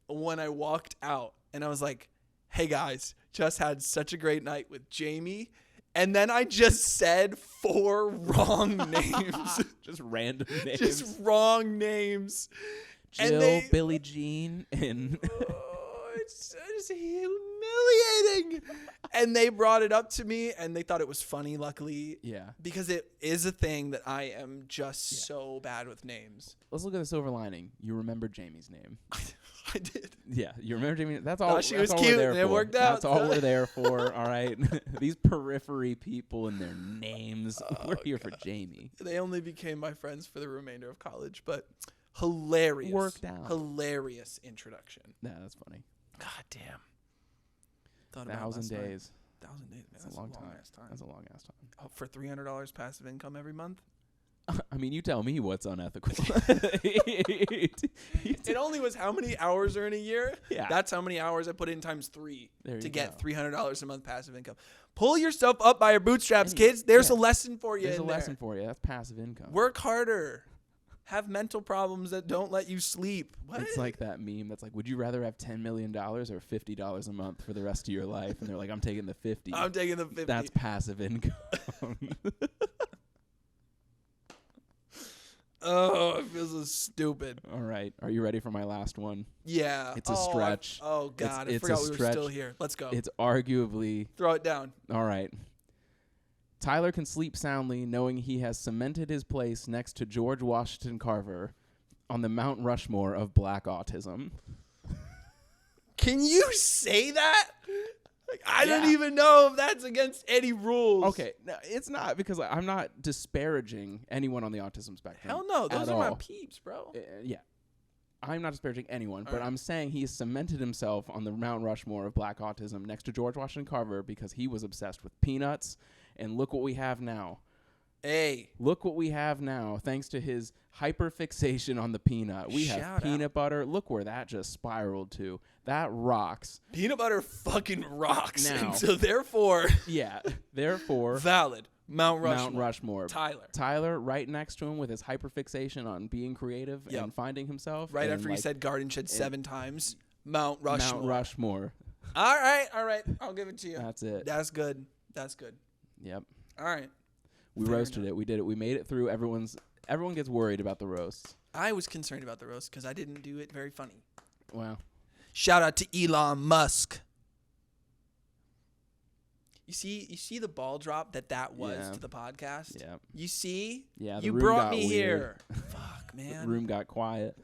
when I walked out and I was like, hey guys, just had such a great night with Jamie. And then I just said 4 wrong names. Just random names. Just wrong names. Jill, Billie Jean, and... It's humiliating. And they brought it up to me and they thought it was funny, luckily. Yeah. Because it is a thing that I am just so bad with names. Let's look at the silver lining. You remember Jamie's name. I did. Yeah, you remember Jamie. That's all. She that's was all cute we're there and for. it worked out. That's all we're there for. All right. These periphery people and their names. We're here for Jamie. They only became my friends for the remainder of college, but hilarious. Worked out. Hilarious introduction. Yeah, that's funny. God damn. 1,000 days. 1,000 days. Man, That's a long time. ass time. That's a long ass time. Oh, for $300 passive income every month? I mean, you tell me what's unethical. It only was how many hours are in a year? Yeah. That's how many hours I put in times 3 There to you get go. $300 a month passive income. Pull yourself up by your bootstraps, kids. There's a lesson for you. There's a in lesson there. for you. That's passive income. Work harder. Have mental problems that don't let you sleep. What? It's like that meme that's like, would you rather have $10 million or $50 a month for the rest of your life? And they're like, I'm taking the 50. I'm taking the 50. That's passive income. Oh, it feels so stupid. All right. Are you ready for my last one? Yeah. It's a stretch. Oh, God. I It's forgot a we were stretch. still here. Let's go. It's arguably... Throw it down. All right. Tyler can sleep soundly knowing he has cemented his place next to George Washington Carver on the Mount Rushmore of black autism. Can you say that? Like, I don't even know if that's against any rules. Okay, no, it's not, because I'm not disparaging anyone on the autism spectrum. Hell no. Those at are my all. peeps, bro. Yeah. I'm not disparaging anyone, but right. I'm saying he has cemented himself on the Mount Rushmore of black autism next to George Washington Carver because he was obsessed with peanuts. And look what we have now. Hey. Look what we have now, thanks to his hyperfixation on the peanut. We have peanut butter. Look where that just spiraled to. That rocks. Peanut butter fucking rocks. Now. And so therefore. Yeah. Therefore. Valid. Mount Rushmore. Mount Rushmore. Tyler right next to him with his hyperfixation on being creative and finding himself. Right after he said garden shed 7 times. Mount Rushmore. Mount Rushmore. All right. I'll give it to you. That's it. That's good. Yep. All right. We roasted it. We did it. We made it through. Everyone gets worried about the roasts. I was concerned about the roast because I didn't do it very funny. Wow. Shout out to Elon Musk. You see the ball drop that was to the podcast? Yeah. You see? Yeah. You brought me here. Fuck, man. The room got quiet.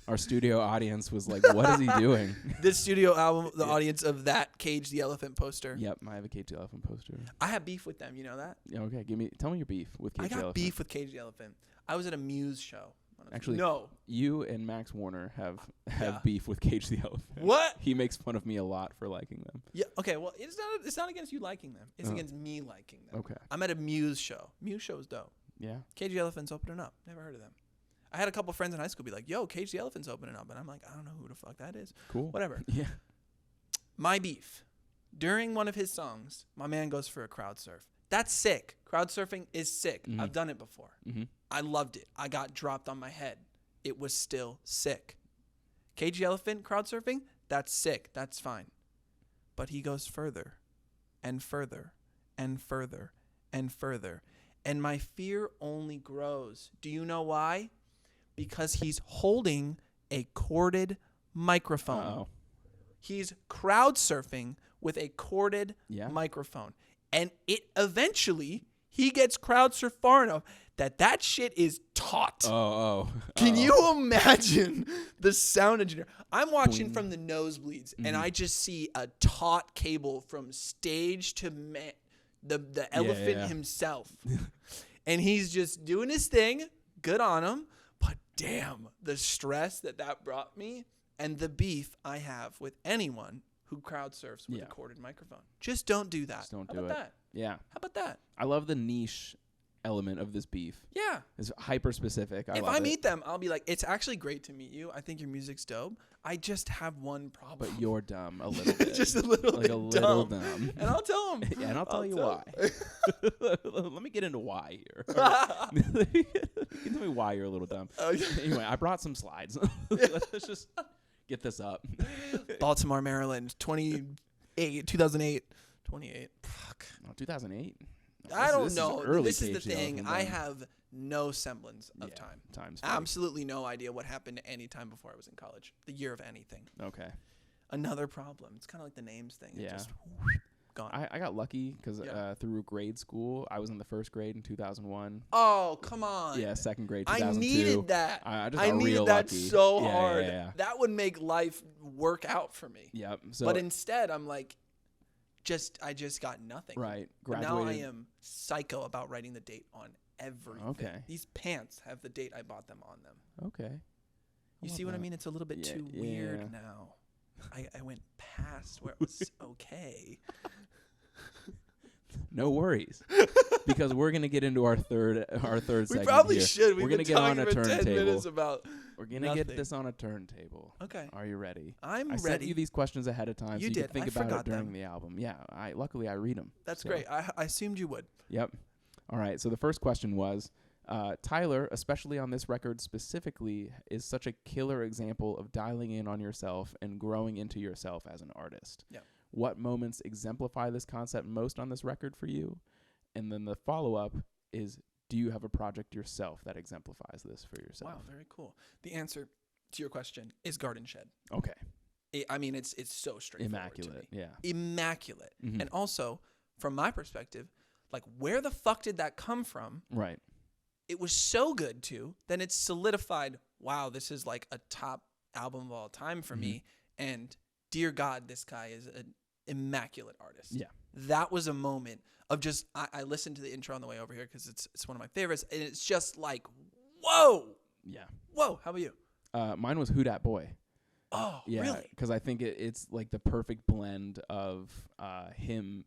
Our studio audience was like, what is he doing? This studio album, the audience of that Cage the Elephant poster. Yep, I have a Cage the Elephant poster. I have beef with them, you know that? Yeah, okay, tell me your beef with Cage the Elephant. I got beef with Cage the Elephant. I was at a Muse show. Actually, no. You and Max Warner have beef with Cage the Elephant. What? He makes fun of me a lot for liking them. Yeah, okay, well, it's not against you liking them. It's against me liking them. Okay. I'm at a Muse show. Muse show is dope. Yeah. Cage the Elephant's opening up. Never heard of them. I had a couple friends in high school be like, yo, Cage the Elephant's opening up. And I'm like, I don't know who the fuck that is. Cool. Whatever. Yeah. My beef. During one of his songs, my man goes for a crowd surf. That's sick. Crowd surfing is sick. Mm-hmm. I've done it before. Mm-hmm. I loved it. I got dropped on my head. It was still sick. Cage the Elephant crowd surfing, that's sick. That's fine. But he goes further and further and further and further. And my fear only grows. Do you know why? Because he's holding a corded microphone. Uh-oh. He's crowd surfing with a corded microphone. And it eventually, he gets crowd surfed far enough that shit is taut. Oh. Can you imagine the sound engineer? I'm watching from the nosebleeds, and I just see a taut cable from stage to the elephant himself. And he's just doing his thing. Good on him. But damn, the stress that brought me and the beef I have with anyone who crowd surfs with a corded microphone. Just don't do that. Just don't How do about it. that? Yeah. How about that? I love the niche element of this beef. Yeah. It's hyper specific. If I meet them, I'll be like, it's actually great to meet you. I think your music's dope. I just have one problem. But you're dumb a little bit. Just a little like bit a little dumb. And I'll tell them. Yeah, and I'll tell you why. Let me get into why here. You can tell me why you're a little dumb. Anyway, I brought some slides. Let's just get this up. Baltimore, Maryland, 2008. 28. Fuck. Oh, 2008? No, I don't this know. Is early this is the Cage the thing. Elephant I then. have no semblance of time. Time's Absolutely no idea what happened any time before I was in college. The year of anything. Okay. Another problem. It's kind of like the names thing. Yeah. It just gone. I got lucky because through grade school, I was in the first grade in 2001. Oh, come on. Yeah, second grade, I 2002. needed that. I just I got needed real that lucky. so Yeah, hard. yeah. That would make life work out for me. Yep. So, But instead, I'm like, I just got nothing. right. But now I Graduated. am psycho about writing the date on everything. Okay. These pants have the date I bought them on them. Okay. You see what I mean? It's a little bit too weird now. I went past where it was okay. No worries, because we're gonna get into our third segment. We probably here. should. We're We've gonna been get on talking a for 10 turntable. minutes about We're gonna nothing. get this on a turntable. Okay. Are you ready? I'm I ready. sent you these questions ahead of time, You so you did. could think I about forgot it during them. the album. Yeah. Luckily I read them. That's so. great. I assumed you would. Yep. All right. So the first question was, Tyler, especially on this record specifically, is such a killer example of dialing in on yourself and growing into yourself as an artist. Yeah. What moments exemplify this concept most on this record for you? And then the follow-up is, do you have a project yourself that exemplifies this for yourself? Wow, very cool. The answer to your question is Garden Shed. Okay. It's so straightforward. Immaculate. To me. Yeah. Immaculate. Mhm. And also, from my perspective, like, where the fuck did that come from? Right. It was so good, too. Then it's solidified, wow, this is like a top album of all time for me. And dear God, this guy is immaculate artist. Yeah. That was a moment of just, I listened to the intro on the way over here because it's one of my favorites. And it's just like, whoa. Yeah. Whoa. How about you? Mine was Who Dat Boy. Oh, Yeah, really? because I think it's like the perfect blend of him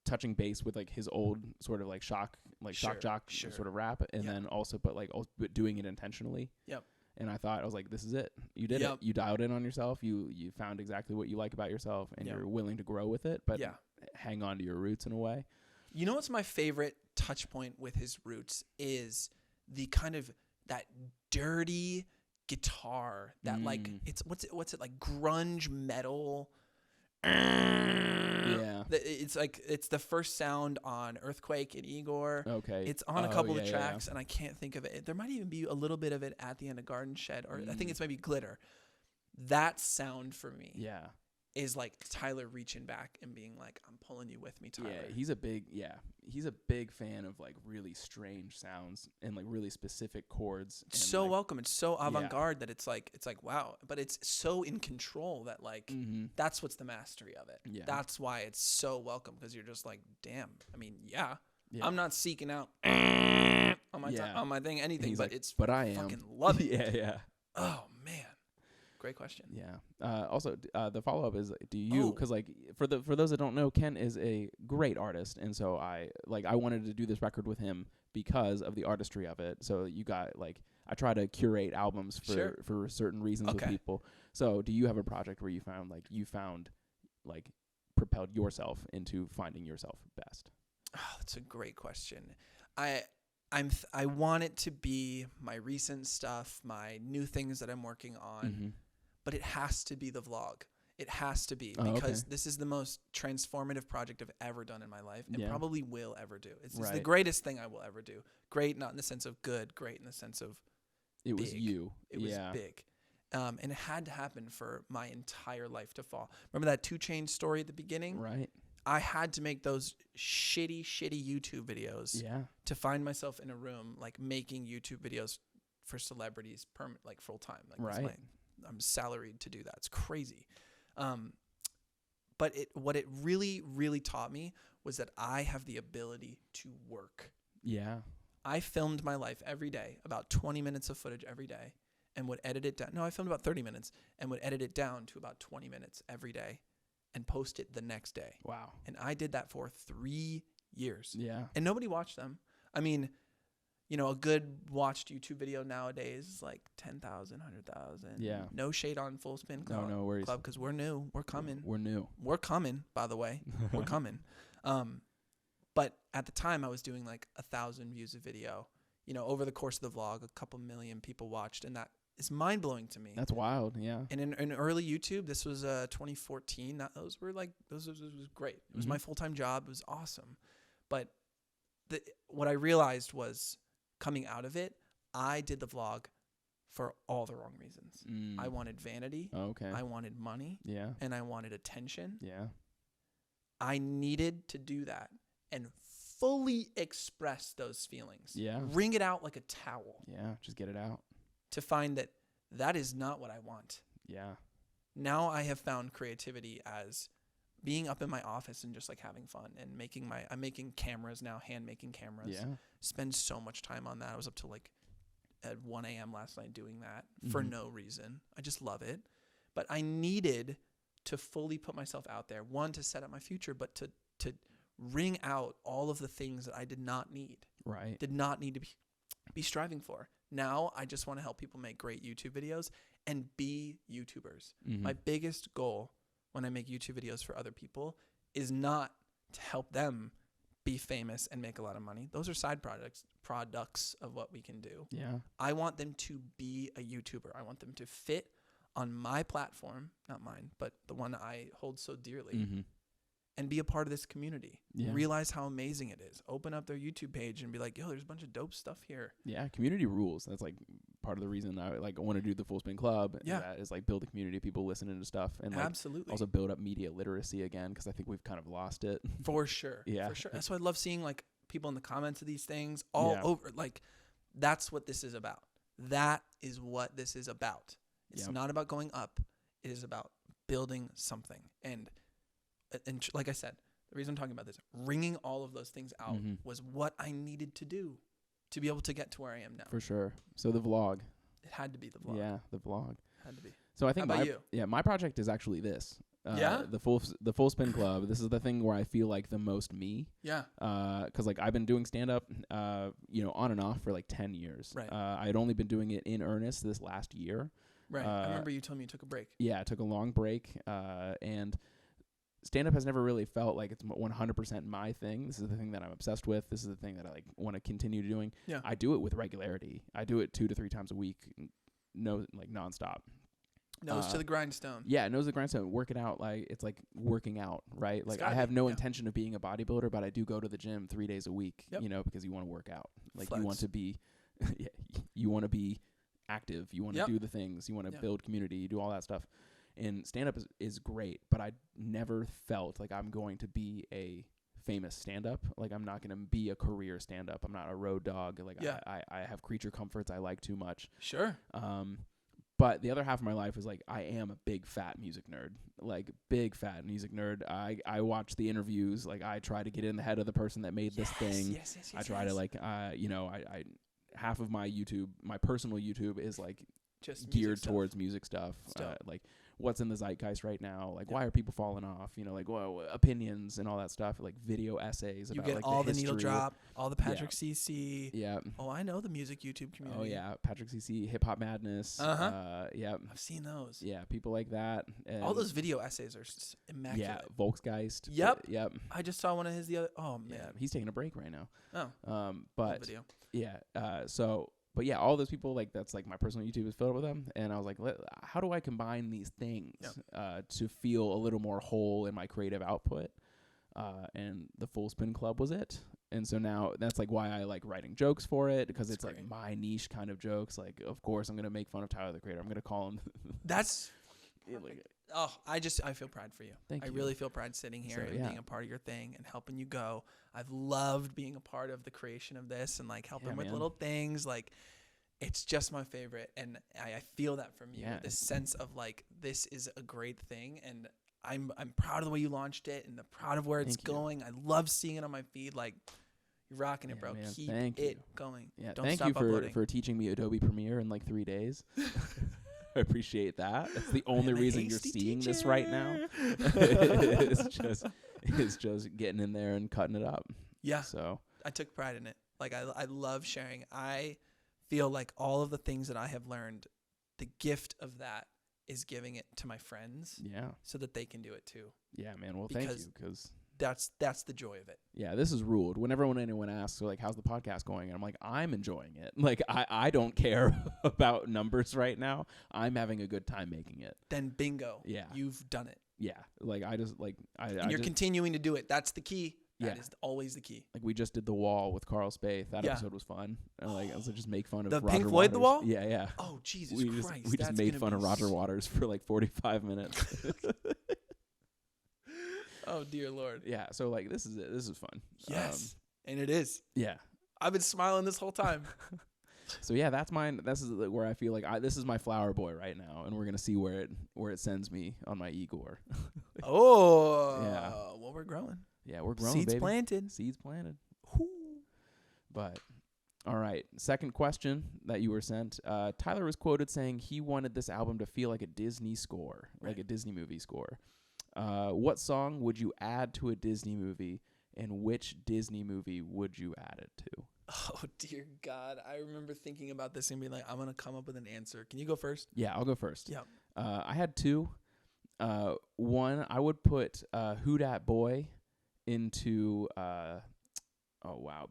touching bass with like his old sort of like shock jock sort of rap, and then also but doing it intentionally. Yep. And I thought, I was like, this is it. You did it. You dialed in on yourself. You found exactly what you like about yourself, and you're willing to grow with it, but hang on to your roots in a way. You know what's my favorite touch point with his roots is the kind of that dirty guitar that like it's what's it like grunge metal. Yeah. It's like it's the first sound on Earthquake and Igor. Okay. It's on a couple of tracks and I can't think of it. There might even be a little bit of it at the end of Garden Shed, or I think it's maybe Glitter. That sound for me is like Tyler reaching back and being like, I'm pulling you with me, Tyler. Yeah, he's a big fan of like really strange sounds and like really specific chords. And so like, welcome. It's so avant-garde that it's like wow, but it's so in control that like that's what's the mastery of it. Yeah. That's why it's so welcome, because you're just like, damn. I mean, I'm not seeking out on my thing anything, but like, it's but I fucking love it. Yeah. Oh man. Great question. Yeah. Also, the follow up is, do you? Because like for those that don't know, Ken is a great artist, and so I wanted to do this record with him because of the artistry of it. So you got like, I try to curate albums for certain reasons with people. So do you have a project where you found propelled yourself into finding yourself best? Oh, that's a great question. I want it to be my recent stuff, my new things that I'm working on. But it has to be the vlog. It has to be, because this is the most transformative project I've ever done in my life, and probably will ever do. It's the greatest thing I will ever do. Great, not in the sense of good. Great in the sense of it big. was you. It was big. And it had to happen for my entire life to fall. Remember that 2 Chainz story at the beginning? Right. I had to make those shitty YouTube videos to find myself in a room like making YouTube videos for celebrities like full time. Like I'm salaried to do that. It's crazy. But what it really, really taught me was that I have the ability to work. Yeah. I filmed my life every day, about 20 minutes of footage every day, and would edit it down. No, I filmed about 30 minutes and would edit it down to about 20 minutes every day and post it the next day. Wow. And I did that for 3 years. Yeah. And nobody watched them. I mean, a good watched YouTube video nowadays is like 10,000, 100,000. Yeah. No shade on Full Spin Club. No worries. Because we're new. We're coming. We're new. We're coming, by the way. We're coming. But at the time, I was doing like 1,000 views a video. Over the course of the vlog, a couple million people watched, and that is mind blowing to me. That's wild. Yeah. And in early YouTube, this was 2014. Those was great. It was my full time job. It was awesome. But what I realized was, coming out of it, I did the vlog for all the wrong reasons. I wanted vanity. Okay. I wanted money. Yeah. And I wanted attention. Yeah. I needed to do that and fully express those feelings. Yeah. Wring it out like a towel. Yeah. Just get it out. To find that is not what I want. Yeah. Now I have found creativity as being up in my office and just like having fun and I'm making cameras now, hand making cameras. Yeah. Spend so much time on that. I was up till like at 1 a.m. last night doing that for no reason. I just love it. But I needed to fully put myself out there. One, to set up my future, but to wring out all of the things that I did not need. Right. Did not need to be striving for. Now I just want to help people make great YouTube videos and be YouTubers. My biggest goal when I make YouTube videos for other people is not to help them be famous and make a lot of money. Those are side products of what we can do. Yeah. I want them to be a YouTuber. I want them to fit on my platform, not mine, but the one I hold so dearly, and be a part of this community. Yeah. Realize how amazing it is. Open up their YouTube page and be like, yo, there's a bunch of dope stuff here. Yeah, community rules. That's like part of the reason I want to do the Full Spin Club. Yeah. That is like build a community of people listening to stuff, and like absolutely also build up media literacy again, because I think we've kind of lost it. For sure. Yeah. For sure. That's why I love seeing like people in the comments of these things all over. Like, that's what this is about. That is what this is about. It's not about going up. It is about building something. And and like I said, the reason I'm talking about this, wringing all of those things out was what I needed to do to be able to get to where I am now. For sure. So the vlog. It had to be the vlog. Yeah, the vlog. Had to be. So I think How about you? my project is actually this. Yeah? The full spin club. This is the thing where I feel like the most me. Yeah. 'Cause like I've been doing stand up, on and off for like 10 years. Right. I had only been doing it in earnest this last year. Right. I remember you told me you took a break. Yeah, I took a long break. And stand up has never really felt like it's 100% my thing. This is the thing that I'm obsessed with. This is the thing that I like want to continue doing. Yeah. I do it with regularity. I do it 2 to 3 times a week. Nonstop. Nose to the grindstone. Yeah, nose to the grindstone. Work it out like it's like working out, right? Like I gotta have be, no yeah. intention of being a bodybuilder, but I do go to the gym 3 days a week. Yep. Because you want to work out. Like Flex. you want to be, you want to be active. You want to Yep. do the things. You want to Yep. build community. You do all that stuff. And stand up is great, but I never felt like I'm going to be a famous stand up. Like I'm not going to be a career stand up. I'm not a road dog. Like Yeah. I have creature comforts I like too much. Sure. But the other half of my life is like I am a big fat music nerd. Like big fat music nerd. I watch the interviews. Like I try to get in the head of the person that made this thing. Yes. I try to like I half of my YouTube, my personal YouTube is like Just geared music stuff. towards music stuff. Like what's in the zeitgeist right now? Like why are people falling off? Like opinions and all that stuff. Like video essays. You about, get like, all the history. needle drop, all the Patrick CC. Yeah. Oh, I know the music YouTube community. Oh yeah, Patrick CC, Hip Hop Madness. Yeah. I've seen those. Yeah, people like that. And All those video essays are immaculate. Yeah, Volksgeist. Yep. Yep. I just saw one of his the other. Oh man. Yeah, he's taking a break right now. Oh. But video. yeah. But yeah, all those people that's like my personal YouTube is filled with them, and I was like, how do I combine these things to feel a little more whole in my creative output? And the Full Spin Club was it. And so now that's like why I like writing jokes for it, because it's like my niche kind of jokes. Like, of course, I'm gonna make fun of Tyler the Creator. I'm gonna call him. That's. I feel pride for you. Thank you. I really feel pride sitting here and being a part of your thing and helping you go. I've loved being a part of the creation of this and like helping with little things. Like, it's just my favorite, and I feel that from you. Yeah. This sense of like this is a great thing, and I'm proud of the way you launched it, and I'm proud of where it's going. I love seeing it on my feed. Like, you're rocking it, bro. Man, Keep it going. Yeah, Don't thank stop you uploading. for teaching me Adobe Premiere in like 3 days. I appreciate that. That's the only reason you're seeing this right now. It's just getting in there and cutting it up. Yeah. So I took pride in it. Like I love sharing. I feel like all of the things that I have learned, the gift of that is giving it to my friends. Yeah. So that they can do it too. Yeah, man. Well, thank you, because that's the joy of it. yeah, this is ruled. Whenever anyone asks, like, how's the podcast going? And I'm like, I'm enjoying it. Like, I don't care about numbers right now. I'm having a good time making it. Then bingo. Yeah. You've done it. Yeah. Like, I just, like, And you're continuing to do it. That's the key. That Yeah. is always the key. like, we just did The Wall with Carl Spaeth. That Yeah. episode was fun. And, like, I was just make fun of The Roger Pink Floyd The Waters. Wall? Yeah, yeah. Oh, Jesus We Christ. just made fun of Roger Waters for like 45 minutes. Oh, dear Lord. Yeah, so like this is it. This is fun. Yes. And it is. Yeah. I've been smiling this whole time. So yeah, that's mine. This is where I feel like this is my flower boy right now, and we're gonna see where it sends me on my Igor. Oh. Yeah. Well, we're growing. Yeah, we're growing. Seeds baby. planted. Seeds planted. But all right, second question that you were sent. Tyler was quoted saying he wanted this album to feel like a Disney score, like a Disney movie score. What song would you add to a Disney movie, and which Disney movie would you add it to? Oh, dear God. I remember thinking about this and being like, I'm going to come up with an answer. Can you go first? Yeah, I'll go first. Yeah. I had 2. One, I would put Who Dat Boy into,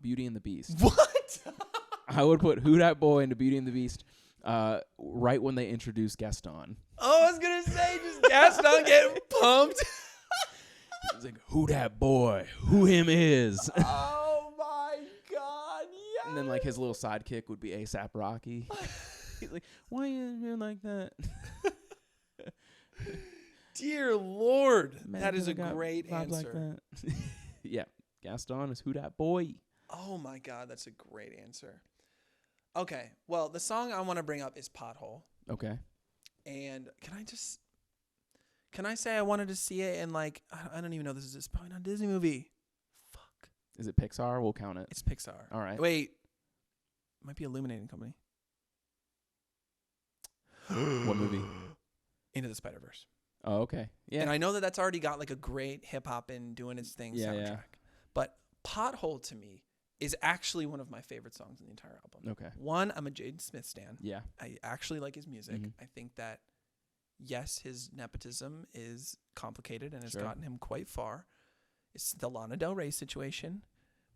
Beauty and the Beast. What? I would put Who Dat Boy into Beauty and the Beast right when they introduced Gaston. Oh, I was going to say, just Gaston getting pumped. It's like, who dat boy? Who him is? Oh, my God. Yeah. And then, like, his little sidekick would be A$AP Rocky. He's like, why you doing like that? Dear Lord. Man, that is a got great vibes like answer. that. Yeah. Gaston is Who Dat Boy. Oh, my God. That's a great answer. Okay. Well, the song I want to bring up is Pothole. Okay. And Can I say I wanted to see it and like I don't even know this is probably not a Disney movie. Fuck. Is it Pixar? We'll count it. It's Pixar. All right. Wait. It might be Illuminating Company. What movie? Into the Spider-Verse. Oh, okay. Yeah. And I know that that's already got like a great hip hop and doing its thing soundtrack. Yeah. But Pothole to me is actually one of my favorite songs in the entire album. Okay. One, I'm a Jaden Smith stan. Yeah. I actually like his music. Mhm. I think that, yes, his nepotism is complicated and has Sure. gotten him quite far. It's the Lana Del Rey situation,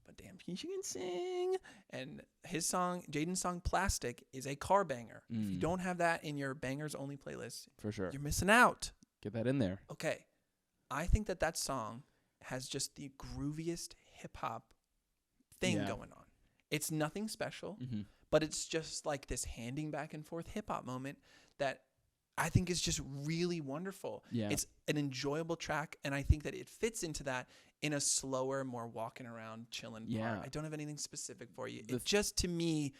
but damn, she can sing. And his song, Jaden's song Plastic, is a car banger. If you don't have that in your bangers only playlist, For sure. you're missing out. Get that in there. Okay. I think that song has just the grooviest hip hop thing Yeah. going on. It's nothing special, Mm-hmm. but it's just like this handing back and forth hip hop moment that I think is just really wonderful. Yeah. It's an enjoyable track, and I think that it fits into that in a slower, more walking around, chilling Yeah. part. I don't have anything specific for you. It just, to me,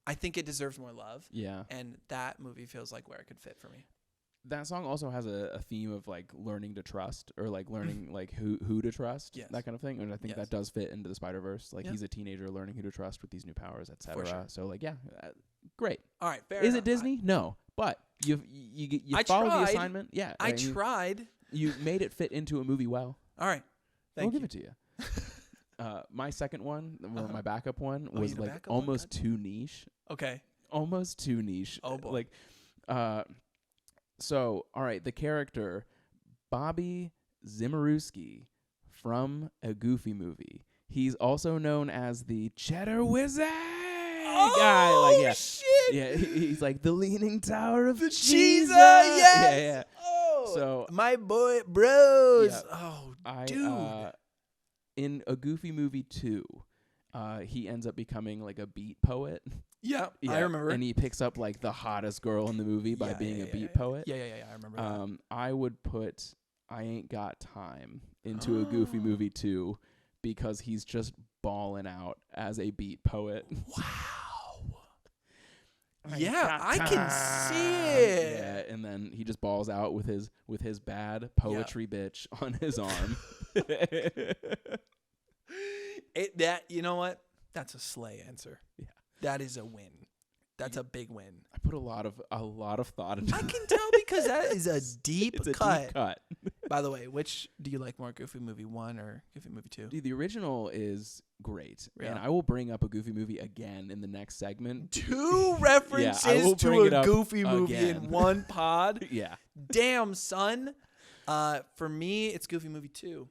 I think it deserves more love, Yeah. and that movie feels like where it could fit for me. That song also has a theme of like learning to trust, or like learning like who to trust, Yes. that kind of thing. And I think Yes. that does fit into the Spider-Verse. Like Yeah. he's a teenager learning who to trust with these new powers, etc. sure. So like, yeah, great. All right, fair Is enough. it Disney? No, but you I followed tried. the assignment. Yeah, I mean, tried. You made it fit into a movie well. All right. I'll Thank give you. it to you. My second one, or my backup one, Oh, you was had a like backup one? almost God. too niche. Okay. Almost too niche. Oh, boy. Like, so all right, the character Bobby Zimmerowski from a Goofy movie. He's also known as the Cheddar Wizard guy. Like, yeah, shit. yeah. He's like the Leaning Tower of The Jesus. Cheesa, yes. Yeah, yeah. Oh, So my boy, bros. Yeah. Oh, I dude. in a Goofy movie 2, he ends up becoming like a beat poet. Yeah, I remember. And he picks up like the hottest girl in the movie by being a beat poet. Yeah, I remember that. I would put I Ain't Got Time into a Goofy movie 2 because he's just balling out as a beat poet. Wow. I Yeah, got I can time. see it. Yeah, and then he just balls out with his bad poetry bitch on his arm. You know what? That's a slay answer. Yeah. That is a win. That's a big win. I put a lot of thought into I can tell because that is a deep it's a cut. deep cut. By the way, which do you like more, Goofy Movie 1 or Goofy Movie 2? Dude, the original is great. Yeah. And I will bring up a Goofy movie again in the next segment. 2 references will bring to it a up Goofy movie again. in one pod. Yeah. Damn, son. For me, it's Goofy Movie 2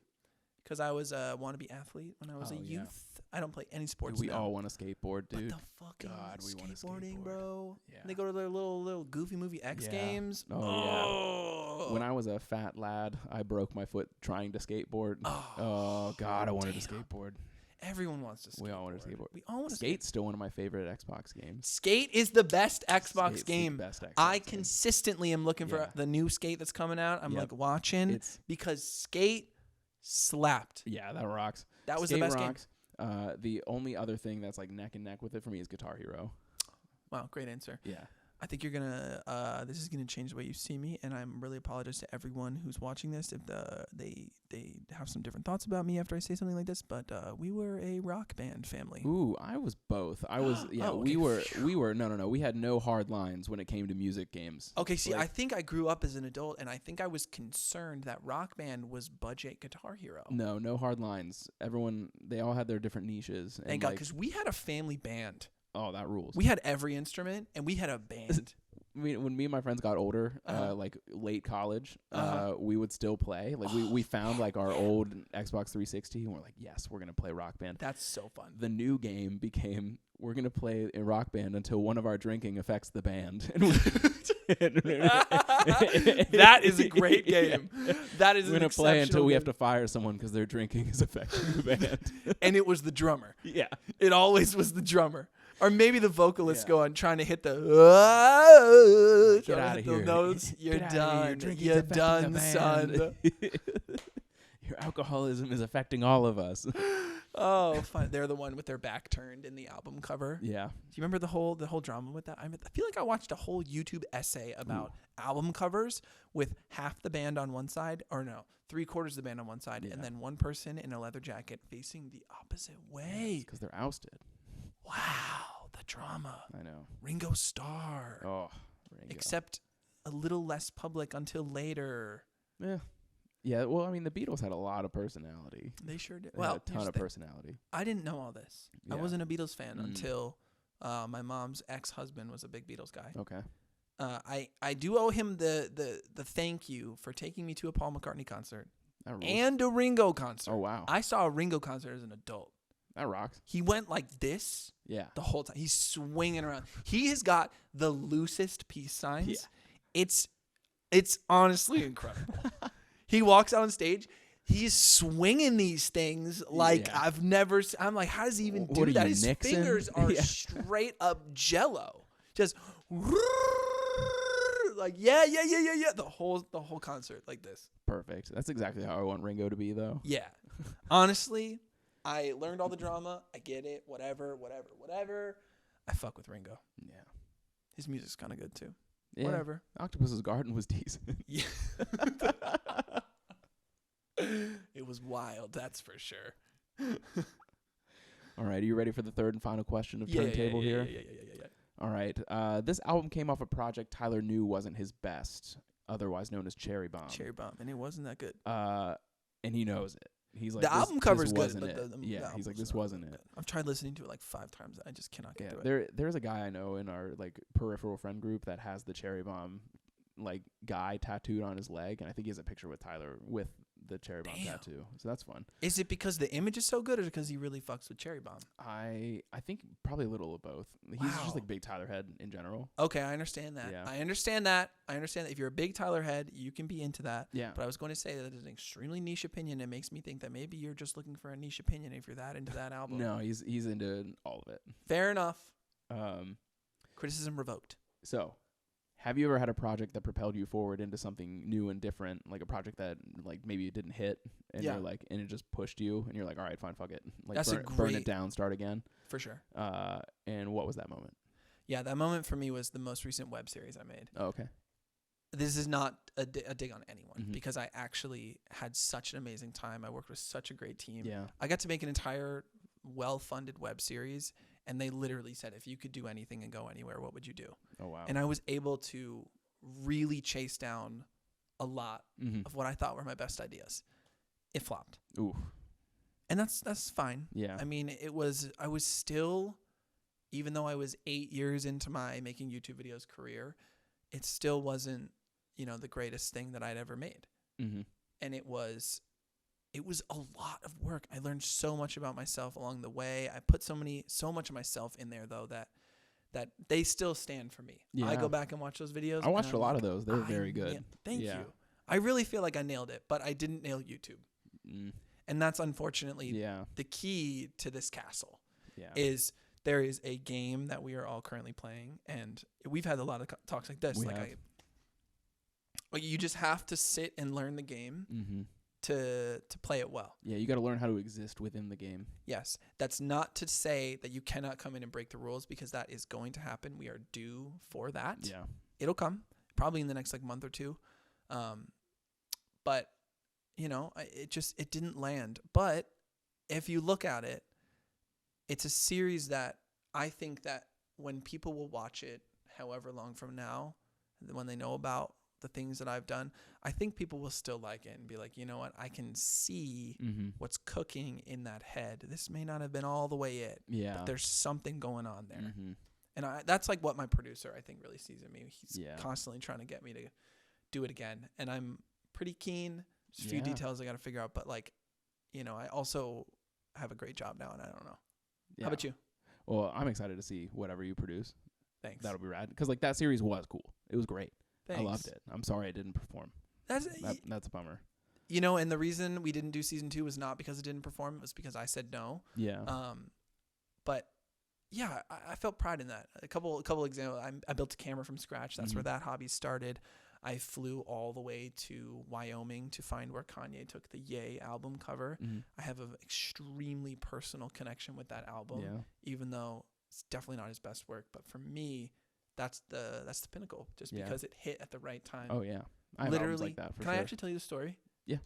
because I was a wannabe athlete when I was a Oh, yeah. youth. I don't play any sports We now. all want to skateboard, But dude. the fucking God, we wanna skateboarding, skateboard. bro. Yeah. They go to their little Goofy Movie X Yeah. Games. Oh, yeah. When I was a fat lad, I broke my foot trying to skateboard. Oh God, I wanted to skateboard. Everyone wants to skateboard. We all wanted to skateboard. We all want to Skate's still one of my favorite Xbox games. Skate is the best Xbox Skate's game. The best Xbox I game. consistently am looking Yeah. for the new Skate that's coming out. I'm Yep. like watching because Skate slapped. Yeah, that rocks. That was Skate the best rocks. The only other thing that's like neck and neck with it for me is Guitar Hero. game. Wow, great answer. Yeah. I think you're gonna. This is gonna change the way you see me, and I'm really apologize to everyone who's watching this if they have some different thoughts about me after I say something like this. But we were a rock band family. Ooh, I was both. I was yeah. Oh, We okay. were no. We had no hard lines when it came to music games. Okay, see, Like- I think I grew up as an adult, and I think I was concerned that Rock Band was budget Guitar Hero. No hard lines. Everyone, they all had their different niches. And Thank God, like, because we had a family band. oh, that rules. We had every instrument, and we had a band. When me and my friends got older, Uh-huh. like late college, Uh-huh. we would still play. Like we found like our old Xbox 360, and we're like, yes, we're gonna play Rock Band. That's so fun. The new game became we're gonna play a Rock Band until one of our drinking affects the band. That is a great game. That is We're an gonna play until we have exceptional to fire someone because their drinking is affecting the band. game. And it was the drummer. Yeah. It always was the drummer. Or maybe the vocalist Yeah. going, trying to hit the Get out of here. notes. You're Get outta here. Your done. drinking's You're affecting done, the son. band. Your alcoholism is affecting all of us. Oh, fun. They're the one with their back turned in the album cover. Yeah. Do you remember the whole drama with that? I feel like I watched a whole YouTube essay about album covers with half the band on one side, or no, 3/4 of the band on one side, and then one person in a leather jacket facing the opposite way. Because they're ousted. Wow, the drama. I know. Ringo Starr. Oh, Ringo. Except a little less public until later. Yeah. Yeah, well, I mean, the Beatles had a lot of personality. They sure did. They had Well, a ton of personality. I didn't know all this. I Yeah. wasn't a Beatles fan until my mom's ex-husband was a big Beatles guy. Okay. I do owe him the thank you for taking me to a Paul McCartney concert That rules. and a Ringo concert. Oh, wow. I saw a Ringo concert as an adult. That rocks. He went like this Yeah. the whole time. He's swinging around. He has got the loosest peace signs. Yeah. It's honestly incredible. He walks out on stage. He's swinging these things like I've never. I'm like, how does he even do that? His Nixon? fingers are straight up jello. Just like yeah. The whole concert like this. Perfect. That's exactly how I want Ringo to be, though. Yeah. Honestly, I learned all the drama. I get it. Whatever. I fuck with Ringo. Yeah. His music's kind of good too. Yeah. Whatever. Octopus's Garden was decent. Yeah. It was wild, that's for sure. All right. Are you ready for the third and final question of Turntable here? Yeah. All right. This album came off a project Tyler knew wasn't his best, otherwise known as Cherry Bomb. Cherry Bomb, and it wasn't that good. And he knows it. He's like, the album cover is good, wasn't but it. the Yeah, album's he's like, this not wasn't good. it. I've tried listening to it like 5 times. I just cannot get Yeah, through it. there's a guy I know in our like peripheral friend group that has the Cherry Bomb like guy tattooed on his leg, and I think he has a picture with Tyler with the Cherry Bomb tattoo. So that's fun. Is it because the image is so good, or because he really fucks with Cherry Bomb? I think probably a little of both. He's just like big Tyler head in general. Okay, I understand that. Yeah. I understand that. If you're a big Tyler head, you can be into that. Yeah. But I was going to say that it's an extremely niche opinion. It makes me think that maybe you're just looking for a niche opinion if you're that into that album. No, he's into all of it. Fair enough. Criticism revoked. So, have you ever had a project that propelled you forward into something new and different, like a project that like maybe it didn't hit, and you're like, and it just pushed you, and you're like, all right, fine, fuck it, like That's burn it down, start again. For sure. And what was that moment? Yeah, that moment for me was the most recent web series I made. Oh, okay. This is not a dig on anyone, because I actually had such an amazing time. I worked with such a great team. Yeah. I got to make an entire well-funded web series, and they literally said, if you could do anything and go anywhere, what would you do? Oh, wow. And I was able to really chase down a lot of what I thought were my best ideas. It flopped. Ooh. And that's fine. Yeah. I mean, I was still, even though I was 8 years into my making YouTube videos career, it still wasn't, the greatest thing that I'd ever made. Mm-hmm. And it was a lot of work. I learned so much about myself along the way. I put so much of myself in there though that they still stand for me. Yeah. I go back and watch those videos. I watched a lot of those. They're very good. Thank you. I really feel like I nailed it, but I didn't nail YouTube. And that's unfortunately the key to this castle. Yeah. Is there is a game that we are all currently playing, and we've had a lot of talks like this. You just have to sit and learn the game to play it well. Yeah, you got to learn how to exist within the game. Yes. That's not to say that you cannot come in and break the rules, because that is going to happen. We are due for that. Yeah. It'll come probably in the next month or two. But it didn't land. But if you look at it, it's a series that I think that when people will watch it, however long from now, when they know about the things that I've done, I think people will still like it and be like, you know what, I can see what's cooking in that head. This may not have been all the way it, but there's something going on there. And that's like what my producer, I think, really sees in me. He's constantly trying to get me to do it again. And I'm pretty keen. There's a few details I got to figure out, but I also have a great job now, and I don't know. Yeah. How about you? Well, I'm excited to see whatever you produce. Thanks. That'll be rad. Because that series was cool. It was great. Thanks. I loved it. I'm sorry it didn't perform. That's a bummer. And the reason we didn't do season 2 was not because it didn't perform. It was because I said no. Yeah. But yeah, I felt pride in that. A couple examples. I built a camera from scratch. That's where that hobby started. I flew all the way to Wyoming to find where Kanye took the Ye album cover. I have an extremely personal connection with that album, even though it's definitely not his best work. But for me, that's the pinnacle, just because it hit at the right time. Oh yeah, I have albums like that for Can sure. I actually tell you the story? Yeah.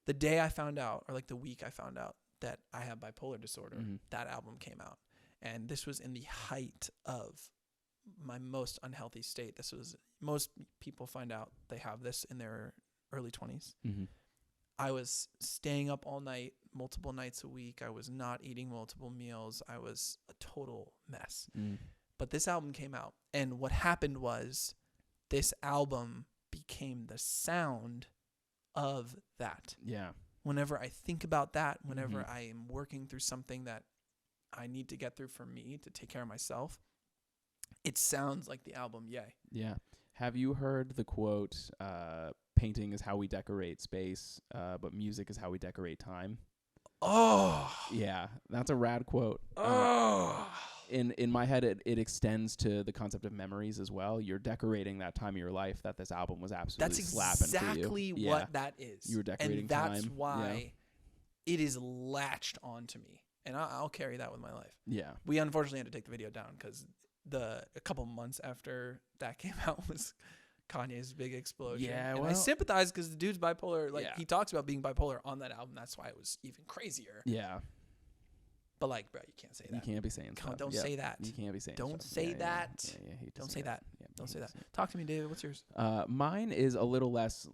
The day I found out, or like the week I found out that I have bipolar disorder, that album came out. And this was in the height of my most unhealthy state. Most people find out they have this in their early 20s. I was staying up all night, multiple nights a week. I was not eating multiple meals. I was a total mess. But this album came out. And what happened was this album became the sound of that. Yeah. Whenever I think about that, whenever I am working through something that I need to get through for me to take care of myself, it sounds like the album Yay. Yeah. Have you heard the quote, painting is how we decorate space, but music is how we decorate time? Oh. Yeah, that's a rad quote. Oh. In my head, it extends to the concept of memories as well. You're decorating that time of your life that this album was absolutely slapping for you. That's exactly what that is. You were decorating and that's time. why it is latched onto me. And I'll carry that with my life. Yeah. We unfortunately had to take the video down because a couple months after that came out was Kanye's big explosion. Yeah, and well, I sympathize because the dude's bipolar. Like he talks about being bipolar on that album. That's why it was even crazier. Yeah. But like, bro, you can't say that. You can't be saying stuff. Don't say that. You can't be saying Don't stuff. say that. Yeah, Don't say that. Yeah, Don't say that. Talk to me, David. What's yours? Mine is a little less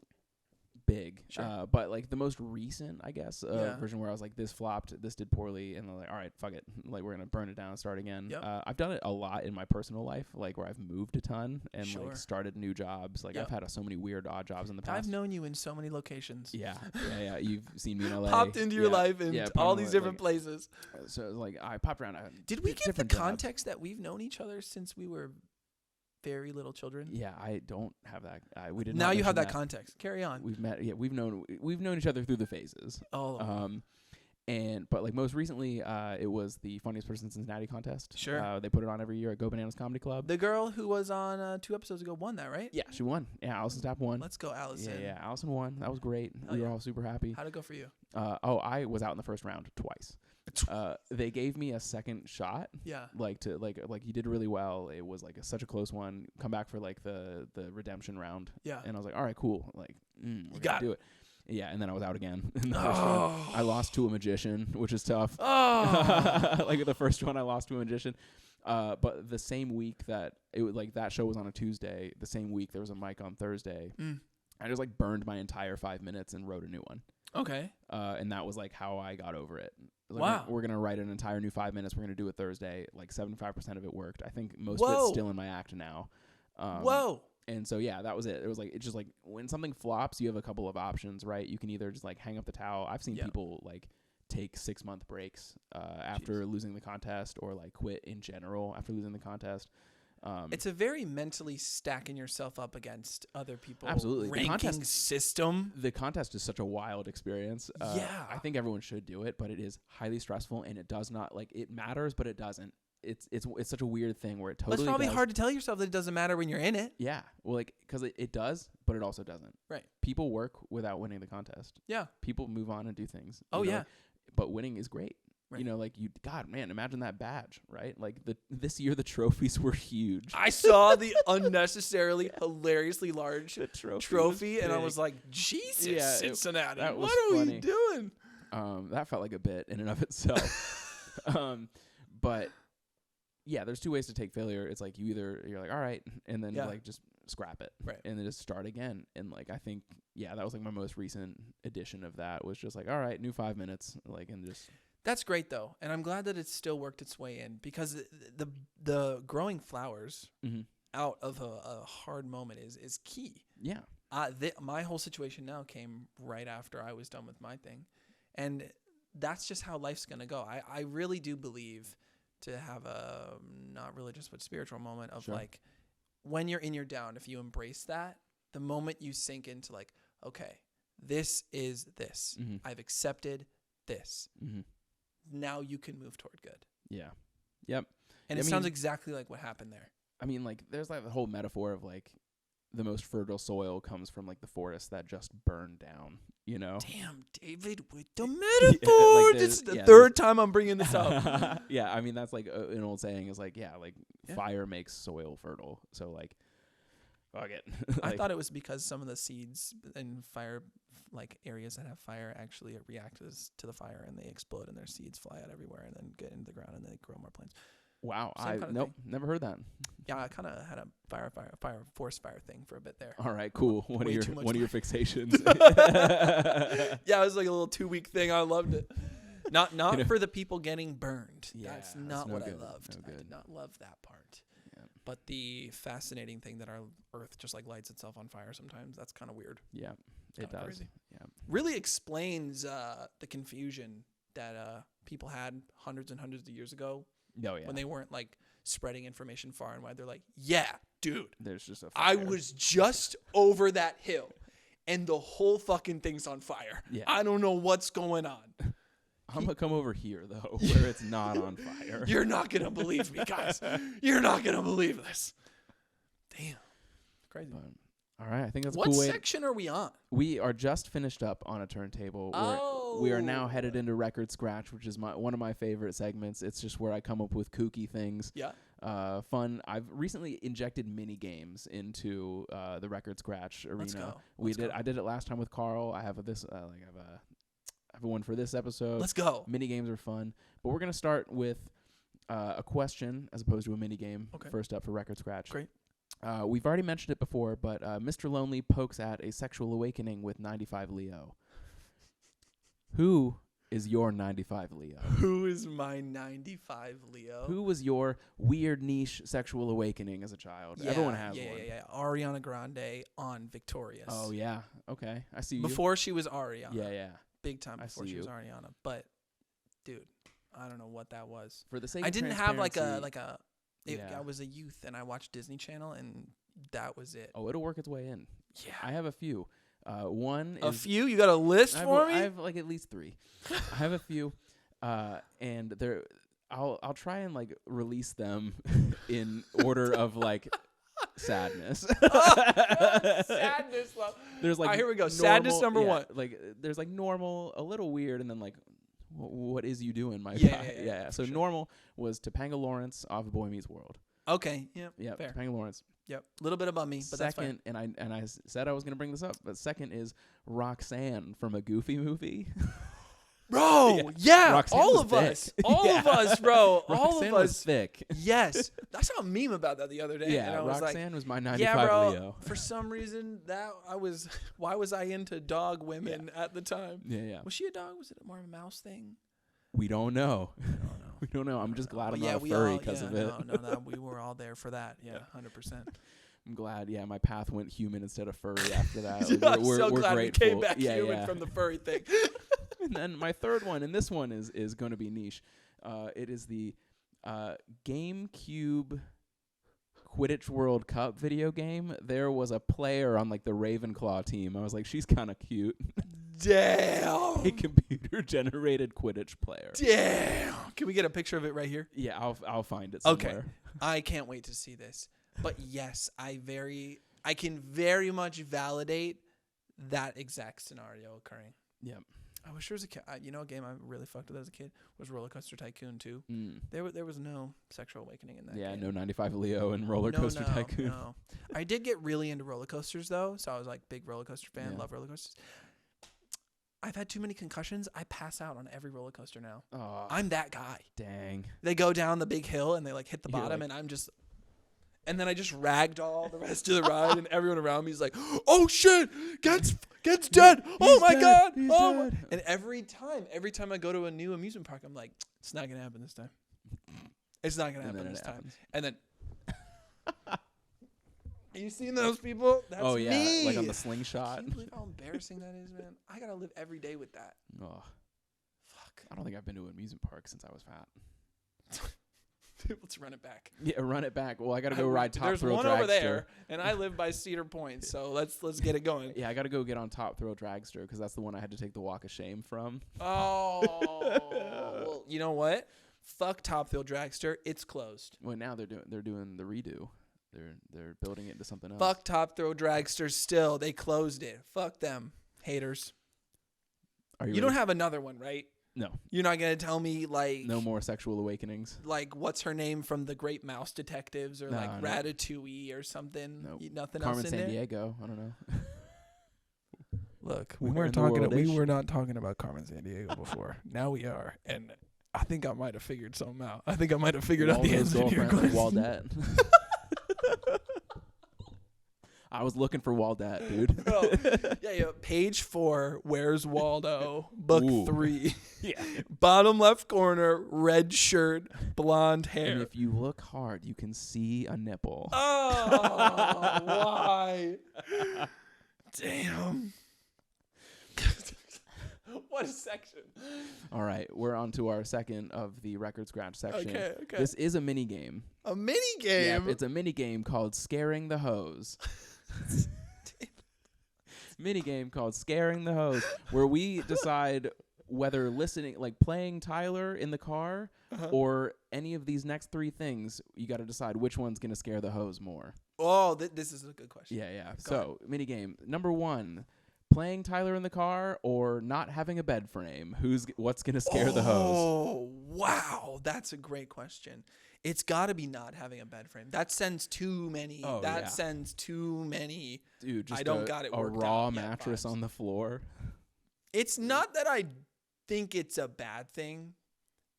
big, Sure. but like the most recent, I guess, version where I was like, this flopped, this did poorly, and they're like, all right, fuck it, like we're gonna burn it down and start again. Yep. I've done it a lot in my personal life, like where I've moved a ton and Sure. like started new jobs. Like I've had so many weird odd jobs in the past. I've known you in so many locations. Yeah. You've seen me in LA. Popped into your life in all these different like, places. So like I popped around. Did we get the different jobs. context that we've known each other since we were very little children? Yeah, I don't have that. We did. Now not you have mention that context. Carry on. We've met. Yeah, we've known each other through the phases. Oh. But like most recently, it was the Funniest Person in Cincinnati contest. Sure. They put it on every year at Go Bananas Comedy Club. The girl who was on 2 episodes ago won that, right? Yeah, she won. Yeah, Allison Stapp won. Let's go, Allison. Yeah, Allison won. That was great. We were all super happy. How'd it go for you? I was out in the first round twice. They gave me a second shot. Yeah. Like you did really well. It was like such a close one. Come back for like the redemption round. Yeah. And I was like, all right, cool. Like, we're gonna do it. Yeah, and then I was out again in the first one. I lost to a magician, which is tough. Like the first one, I lost to a magician. But the same week that it was like that show was on a Tuesday, the same week there was a mic on Thursday. I just like burned my entire 5 minutes and wrote a new one. Okay. And that was like how I got over it. Like, wow. We're gonna write an entire new 5 minutes. We're gonna do it Thursday. Like 75% of it worked. I think most of it's still in my act now. Whoa. And so yeah, that was it. It was like it's just like when something flops, you have a couple of options, right? You can either just like hang up the towel. I've seen people like take 6-month breaks after losing the contest, or like quit in general after losing the contest. It's a very mentally stacking yourself up against other people. Absolutely. Ranking system. The contest is such a wild experience. I think everyone should do it, but it is highly stressful, and it does not like it matters, but it doesn't. It's such a weird thing where it totally. But it's probably does. hard to tell yourself that it doesn't matter when you're in it. Yeah, well, like because it does, but it also doesn't. Right. People work without winning the contest. Yeah. People move on and do things. Oh yeah. But winning is great. Right. You know, like God, man, imagine that badge, right? Like this year the trophies were huge. I saw the unnecessarily hilariously large trophy, and I was like, Jesus, Cincinnati, what are we doing? That felt like a bit in and of itself. But yeah, there's two ways to take failure. It's like you're like, all right, and then like just scrap it, right, and then just start again. And like I think that was like my most recent edition of that was just like, all right, new 5 minutes, like, and just. That's great though, and I'm glad that it's still worked its way in, because the growing flowers out of a hard moment is key. Yeah. My whole situation now came right after I was done with my thing, and that's just how life's gonna go. I really do believe to have a not religious but spiritual moment of like when you're in your down, if you embrace that, the moment you sink into like, okay, this is this. I've accepted this. Now you can move toward good. Yeah. Yep. And it sounds exactly like what happened there. I mean, like, there's like the whole metaphor of like, the most fertile soil comes from like the forest that just burned down. You know. Damn, David with the like metaphor. This is the third time I'm bringing this up. Yeah, I mean that's like an old saying is like fire makes soil fertile. So like, fuck it. I thought it was because some of the seeds in fire, like areas that have fire, actually react to the fire and they explode and their seeds fly out everywhere and then get into the ground and they grow more plants. Wow, never heard that. Yeah, I kind of had a forest fire thing for a bit there. All right, cool. One of your fixations. Yeah, it was like a little 2-week thing. I loved it. Not for the people getting burned. Yeah, that's not what good. I loved. No I did not love that part. Yeah. But the fascinating thing that our Earth just like lights itself on fire sometimes, that's kind of weird. Yeah, it does. Crazy. Yeah. Really explains the confusion that people had hundreds and hundreds of years ago. Oh, yeah. When they weren't like spreading information far and wide. They're like, yeah, dude. There's just a fire. I was just over that hill and the whole fucking thing's on fire. Yeah. I don't know what's going on. I'm going to come over here, though, where it's not on fire. You're not going to believe me, guys. You're not going to believe this. Damn. Crazy. But, all right. I think that's a what cool way. What section are we on? We are just finished up on a turntable. We are now headed into Record Scratch, which is one of my favorite segments. It's just where I come up with kooky things. Yeah. Fun. I've recently injected mini games into the Record Scratch arena. Let's go. I did it last time with Carl. I have I have one for this episode. Let's go. Mini games are fun, but we're gonna start with a question as opposed to a mini game. Okay. First up for Record Scratch. Great. We've already mentioned it before, but Mr. Lonely pokes at a sexual awakening with 95 Leo. Who is your 95 Leo? Who is my 95 Leo? Who was your weird niche sexual awakening as a child? Everyone has one. Yeah. Ariana Grande on Victorious. Oh, yeah. Okay. I see you. Before she was Ariana. Yeah. Big time before she was Ariana. But, dude, I don't know what that was. For the sake I of didn't have I was a youth and I watched Disney Channel and that was it. Oh, it'll work its way in. Yeah. I have a few. One a is few? You got a list for me? I have like at least 3. I have a few, and I'll try and like release them in order of like sadness. Sadness. There's like here we go. Sadness number 1. Like there's like normal, a little weird, and then like what is you doing, my guy? Yeah. So sure. Normal was Topanga Lawrence off of Boy Meets World. Okay. Yep. Fair. Topanga Lawrence. Yep. A little bit about me, but second, that's fine. and I said I was gonna bring this up, but second is Roxanne from a Goofy movie. Bro, yeah, Roxanne all was of thick. us, all of us, bro, Roxanne all of us. Was thick. Yes, I saw a meme about that the other day. Yeah, and I was Roxanne like, was my 95 yeah, bro, Leo. For some reason, why was I into dog women at the time? Yeah. Was she a dog? Was it more of a mouse thing? We don't know. We don't know. I'm just glad I'm not a furry because of it. No, we were all there for that. Yeah, 100%. I'm glad. Yeah, my path went human instead of furry after that. I'm so glad grateful. we came back human from the furry thing. And then my third one, and this one is going to be niche. It is the GameCube Quidditch World Cup video game. There was a player on like the Ravenclaw team. I was like, she's kind of cute. Damn. A computer-generated Quidditch player. Damn. Can we get a picture of it right here? Yeah, I'll find it somewhere. Okay. I can't wait to see this. But yes, I can very much validate that exact scenario occurring. Yep. I was sure as a kid, a game I really fucked with as a kid was Roller Coaster Tycoon 2. There was no sexual awakening in that game. No 95 Leo and Roller Coaster Tycoon. No. I did get really into roller coasters though, so I was like big roller coaster fan, love roller coasters. I've had too many concussions. I pass out on every roller coaster now. Oh, I'm that guy. Dang. They go down the big hill and they like hit the bottom like, and then I just ragdoll the rest of the ride and everyone around me is like, "Oh shit, Gets dead. Oh my god. Oh dead. And every time I go to a new amusement park, I'm like, it's not going to happen this time. It's not going to happen this time. And then you seen those people? That's me. Like on the slingshot. Can you believe how embarrassing that is, man? I gotta live every day with that. Oh, fuck. I don't think I've been to an amusement park since I was fat. Let's run it back. Yeah, run it back. Well, I gotta go ride Top Throw Dragster. There's one over there, and I live by Cedar Point, so let's get it going. Yeah, I gotta go get on Top Thrill Dragster because that's the one I had to take the walk of shame from. Oh, well, you know what? Fuck Top Thrill Dragster. It's closed. Well, now they're doing the redo. They're building it into something else. Fuck Top Throw Dragsters still. They closed it. Fuck them. Haters. Are You ready? don't have another one, right? No. You're not going to tell me, like... No more sexual awakenings. Like, what's her name from The Great Mouse Detectives or, No, like, no. Ratatouille or something? Nope. Nothing Carmen else in there? Sandiego. I don't know. Look, we weren't talking- we were not talking about Carmen Sandiego before. Now we are. And I think I might have figured something out. I think I might have figured out the Waldo's answer to your girlfriend, question. Waldette. I was looking for Waldette, dude. Bro, yeah. Page 4, Where's Waldo? Book Ooh. 3. Yeah. Bottom left corner, red shirt, blonde hair. And if you look hard, you can see a nipple. Oh, why? Damn. What a section. All right, we're on to our second of the record scratch section. Okay. This is a mini game. A mini game? Yeah, it's a mini game called Scaring the Hose. Mini game called Scaring the Hose, where we decide whether listening, like playing Tyler in the car, or any of these next 3 things. You got to decide which one's gonna scare the hose more. Oh, this is a good question. Yeah. Go So mini game number 1: playing Tyler in the car or not having a bed frame. What's gonna scare the hose? Oh, wow. That's a great question. It's got to be not having a bed frame. That sends too many. Oh, yeah. Sends too many. Dude, just I don't got it a worked raw out yet mattress vibes. on the floor. It's not that I think it's a bad thing.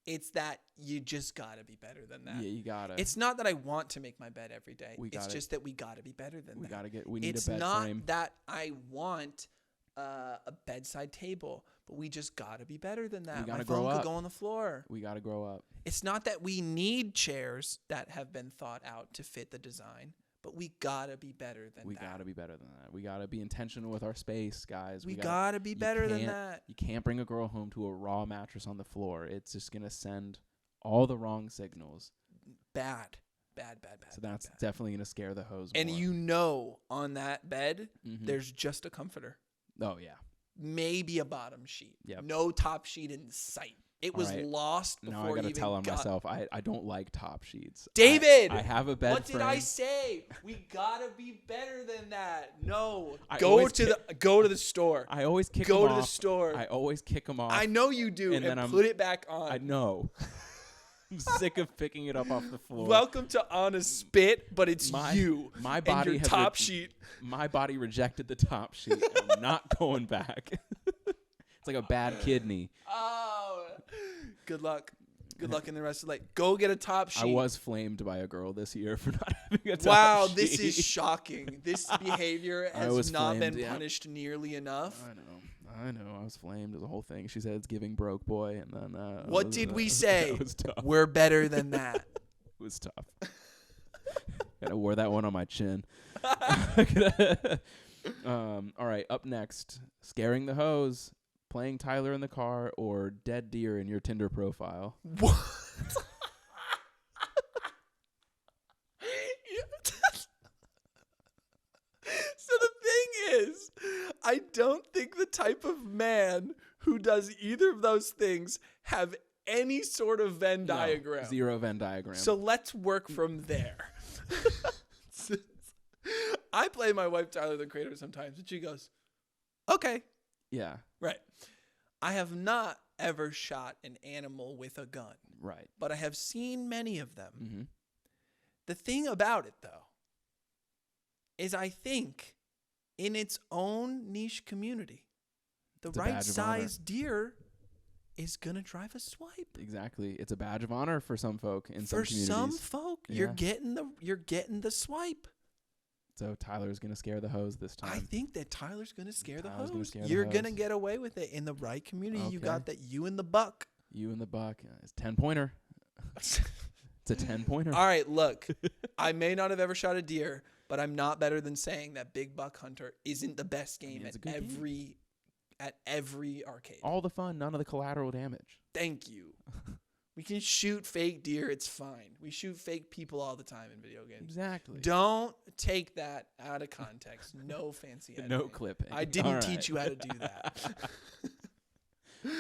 It's that you just got to be better than that. Yeah, you gotta. It's not that I want to make my bed every day. We It's gotta- just that we got to be better than we that. gotta get. We need It's a bed not frame. that I want a bedside table, but we just got to be better than that. We gotta My grow phone up. could go on the floor. We gotta grow up. It's not that we need chairs that have been thought out to fit the design, but we got to be better than We that. gotta be better than that. We gotta be intentional with our space, guys. We got to be you better than can't- that. You can't bring a girl home to a raw mattress on the floor. It's just gonna send all the wrong signals. Bad. So that's bad. definitely gonna scare the hose And more. you know, on that bed, Mhm. there's just a comforter. Oh yeah. Maybe a bottom sheet. Yep. No top sheet in sight. It was Alright. lost before Now I you gotta even tell on got. myself. I don't like top sheets. David! I have a bed What frame. did I say? We gotta be better than that. No. I Go always to the store. I always kick Go them to the off. store. I always kick them off. I know you do, and then and I'm- put it back on. I know. I'm sick of picking it up off the floor. Welcome to On a Spit, but it's you. My and body your has top sheet. My body rejected the top sheet. I'm not going back. It's like a bad kidney. Oh, good luck. Good luck in the rest of life. Go get a top sheet. I was flamed by a girl this year for not having a top Wow, sheet. this is shocking. This behavior I has was not flamed, been yeah. punished nearly enough. I know. I was flamed. It was a whole thing. She said it's giving broke boy, and then What did we say? It was tough. We're better than that. It was tough. And I wore that one on my chin. All right, up next, scaring the hose, playing Tyler in the car, or dead deer in your Tinder profile. What? So the thing is, I don't think the type of man who does either of those things have any sort of Venn No, diagram. Zero Venn diagram. So let's work from there. I play my wife Tyler the Creator sometimes, and she goes, "Okay, yeah, right." I have not ever shot an animal with a gun, right. but I have seen many of them. Mm-hmm. The thing about it, though, is I think in its own niche community, the It's a right badge of honor. size deer is going to drive a swipe. Exactly. It's a badge of honor for some folk in some For communities. some folk, you're Yeah. getting the swipe. So Tyler's going to scare the hose this time. I think that Tyler's going to scare the Tyler's gonna hose. scare the You're going to hose. get away with it in the right community. You Okay. got that you and the buck. You and the buck. It's 10-pointer. It's a 10-pointer. All right, look. I may not have ever shot a deer, but I'm not better than saying that Big Buck Hunter isn't the best game it's a at good game. every arcade. All the fun, none of the collateral damage. Thank you. We can shoot fake deer. It's fine. We shoot fake people all the time in video games. Exactly. Don't take that out of context. No fancy editing. No clipping. I didn't All right. teach you how to do that.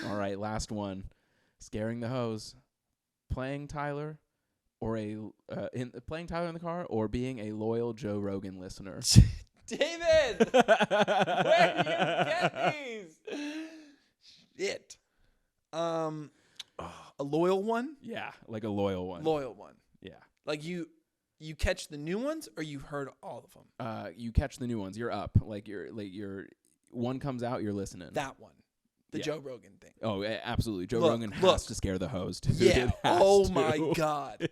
All right, last one. Scaring the hose. Playing Tyler playing Tyler in the car, or being a loyal Joe Rogan listener? David, where do you get these? Shit. A loyal one? Yeah, like a loyal one. Loyal one. Yeah. Like you catch the new ones, or you heard all of them? You catch the new ones. You're up. Like you're one comes out, you're listening. That one. The Yeah. Joe Rogan thing. Oh, absolutely. Joe Look, Rogan has to scare the host. Dude. Yeah. It has Oh to. my God.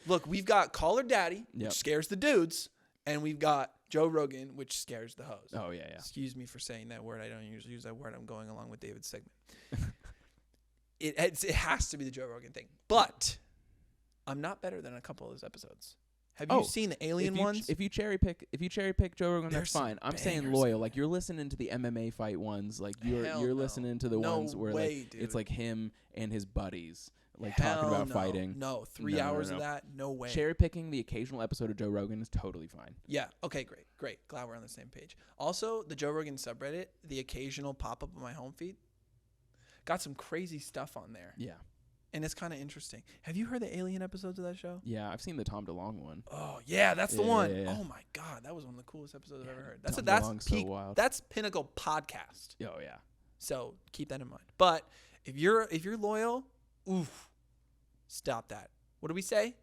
Look, we've got Call Her Daddy, Yep. which scares the dudes, and we've got Joe Rogan, which scares the host. Oh yeah. Excuse me for saying that word. I don't usually use that word. I'm going along with David's segment. It has to be the Joe Rogan thing. But I'm not better than a couple of those episodes. Have you seen the alien ones? If you cherry pick Joe Rogan, There's that's some fine. I'm saying bangers loyal. in Like you're listening to the MMA fight ones. Like you're Hell no. listening to the No ones where way, like dude. it's like him and his buddies like Hell talking about no. fighting. No, 3 No, hours no. of that? No way. Cherry picking the occasional episode of Joe Rogan is totally fine. Yeah. Okay, great. Glad we're on the same page. Also, the Joe Rogan subreddit, the occasional pop-up on my home feed, got some crazy stuff on there. Yeah. And it's kind of interesting. Have you heard the alien episodes of that show? Yeah, I've seen the Tom DeLonge one. Oh, yeah, that's the Yeah, one. yeah, yeah. Oh, my God. That was one of the coolest episodes I've ever heard. Tom That's DeLonge's so peak. wild. That's pinnacle podcast. Oh yeah. So keep that in mind. But if you're loyal, oof, stop that. What do we say?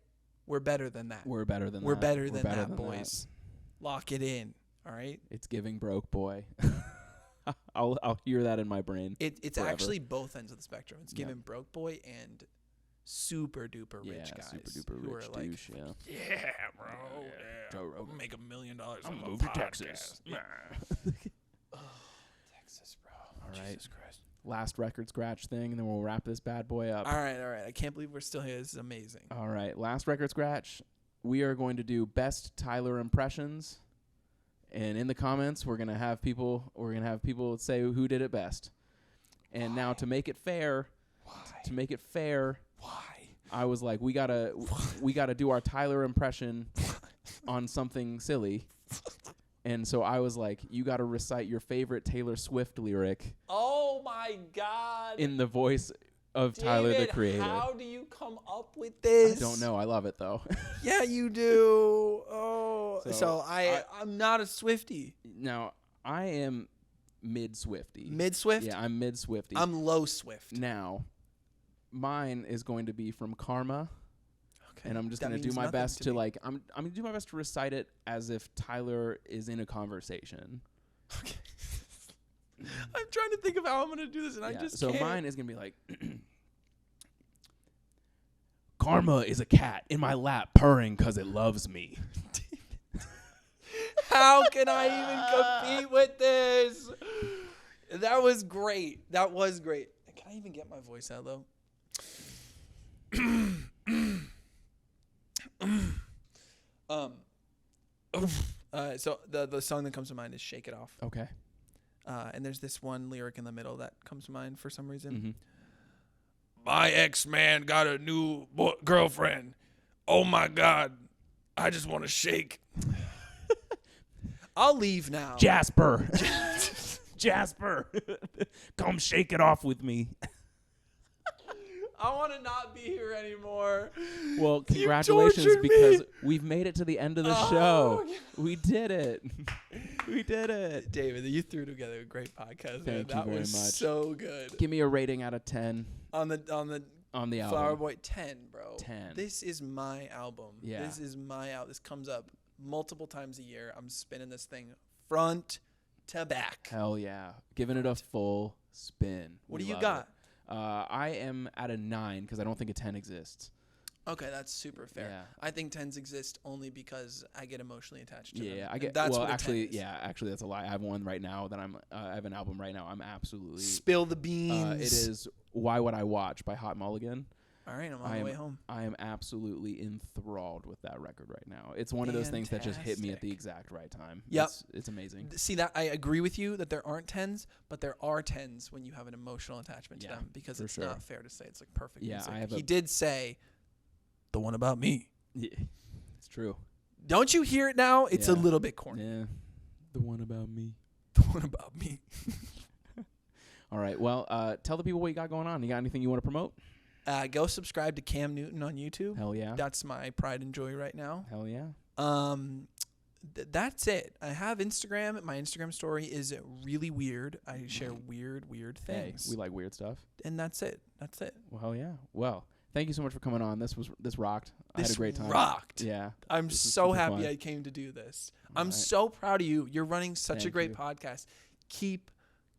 We're better than that. We're better than We're that. better We're than better that, than boys. Lock it in. All right. It's giving broke boy. I'll hear that in my brain. It's forever. actually both ends of the spectrum. It's giving broke boy and super duper rich guys super duper who rich are like, douche. Yeah. yeah, bro, Joe Rogan. I'll make $1 million. I'm gonna move to Texas. Yeah. Texas, bro. All right. Jesus Christ. Last record scratch thing, and then we'll wrap this bad boy up. All right. I can't believe we're still here. This is amazing. All right, last record scratch. We are going to do best Tyler impressions, and in the comments, we're gonna have people say who did it best. And now to make it fair, Why? I was like, we gotta do our Tyler impression on something silly. And so I was like, you got to recite your favorite Taylor Swift lyric Oh my God. in the voice of Tyler the Creator. How do you come up with this? I don't know. I love it though. Yeah, you do. Oh, so I'm not a Swiftie. Now, I am mid Swifty. Mid Swift? Yeah, I'm mid Swifty. I'm low Swift. Now, mine is going to be from Karma. Okay. And I'm just That going to do means my nothing best to to me. like I'm going to do my best to recite it as if Tyler is in a conversation. Okay. I'm trying to think of how I'm going to do this, and I just so can't. mine is going to be like Karma is a cat in my lap purring 'cause it loves me. How can I even compete with this? That was great. Can I even get my voice out, though? So the song that comes to mind is "Shake It Off," Okay. and there's this one lyric in the middle that comes to mind for some reason. Mm-hmm. My ex-man got a new girlfriend. Oh my God, I just want to shake. I'll leave now. Jasper. Jasper. Come shake it off with me. I want to not be here anymore. Well, You congratulations tortured because me. we've made it to the end of the Oh, show. God. We did it. We did it. David, you threw together a great podcast. man. Thank you that very was much. so good. Give me a rating out of 10 On the on the album. Flower Boy 10, bro. 10. This is my album. Yeah. This is my album. This comes up multiple times a year. I'm spinning this thing front to back. Hell yeah. Giving it a full spin. What We do you love got? it. I am at a 9 because I don't think a 10 exists. Okay, that's super fair. Yeah. I think 10s exist only because I get emotionally attached to them. Yeah, I And get. that's Well, what a 10 actually, is. yeah, actually, that's a lie. I have one right now that I have an album right now. I'm absolutely. Spill the beans. It is "Why Would I Watch" by Hot Mulligan. All right, I'm on the way home. I am absolutely enthralled with that record right now. It's one of those things that just hit me at the exact right time. Yep. It's amazing. See, that I agree with you that there aren't 10s, but there are 10s when you have an emotional attachment to Yeah, them because for it's sure. not fair to say it's like perfect Yeah, music. I have He a- did say, "The one about me." Yeah, it's true. Don't you hear it now? It's a Yeah. little bit corny. Yeah, the one about me. The one about me. All right. Well, tell the people what you got going on. You got anything you want to promote? Go subscribe to Cam Newton on YouTube. Hell yeah. That's my pride and joy right now. Hell yeah. That's it. I have Instagram. My Instagram story is really weird. I share weird Hey, things. we like weird stuff. And that's it. Well, hell yeah. Well, thank you so much for coming on. This rocked. I had a great time. Rocked. Yeah. I'm This was so super happy fun. I came to do this. All I'm right. so proud of you. You're running such a Thank great you. podcast. Keep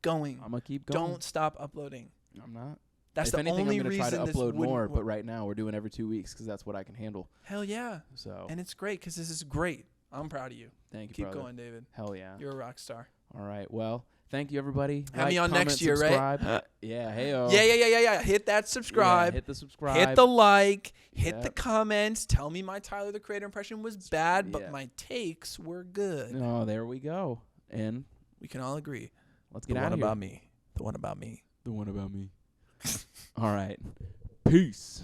going. I'm gonna keep going. Don't stop uploading. I'm not. That's if the anything, only I'm gonna try reason to this upload wouldn't more. work. But right now, we're doing every 2 weeks because that's what I can handle. Hell yeah. So. And it's great because this is great. I'm proud of you. Thank you, Keep brother. going, David. Hell yeah. You're a rock star. All right. Well, thank you, everybody. Have me on comment, next year, right? subscribe. Yeah. Hey-o. Yeah. Hit that subscribe. Yeah, hit the subscribe. Hit the like. Hit the Yep. comments. Tell me my Tyler the Creator impression was bad, but Yeah. my takes were good. Oh, there we go. And We can all agree. let's The get out one of here. about me. The one about me. The one about me. All right. Peace.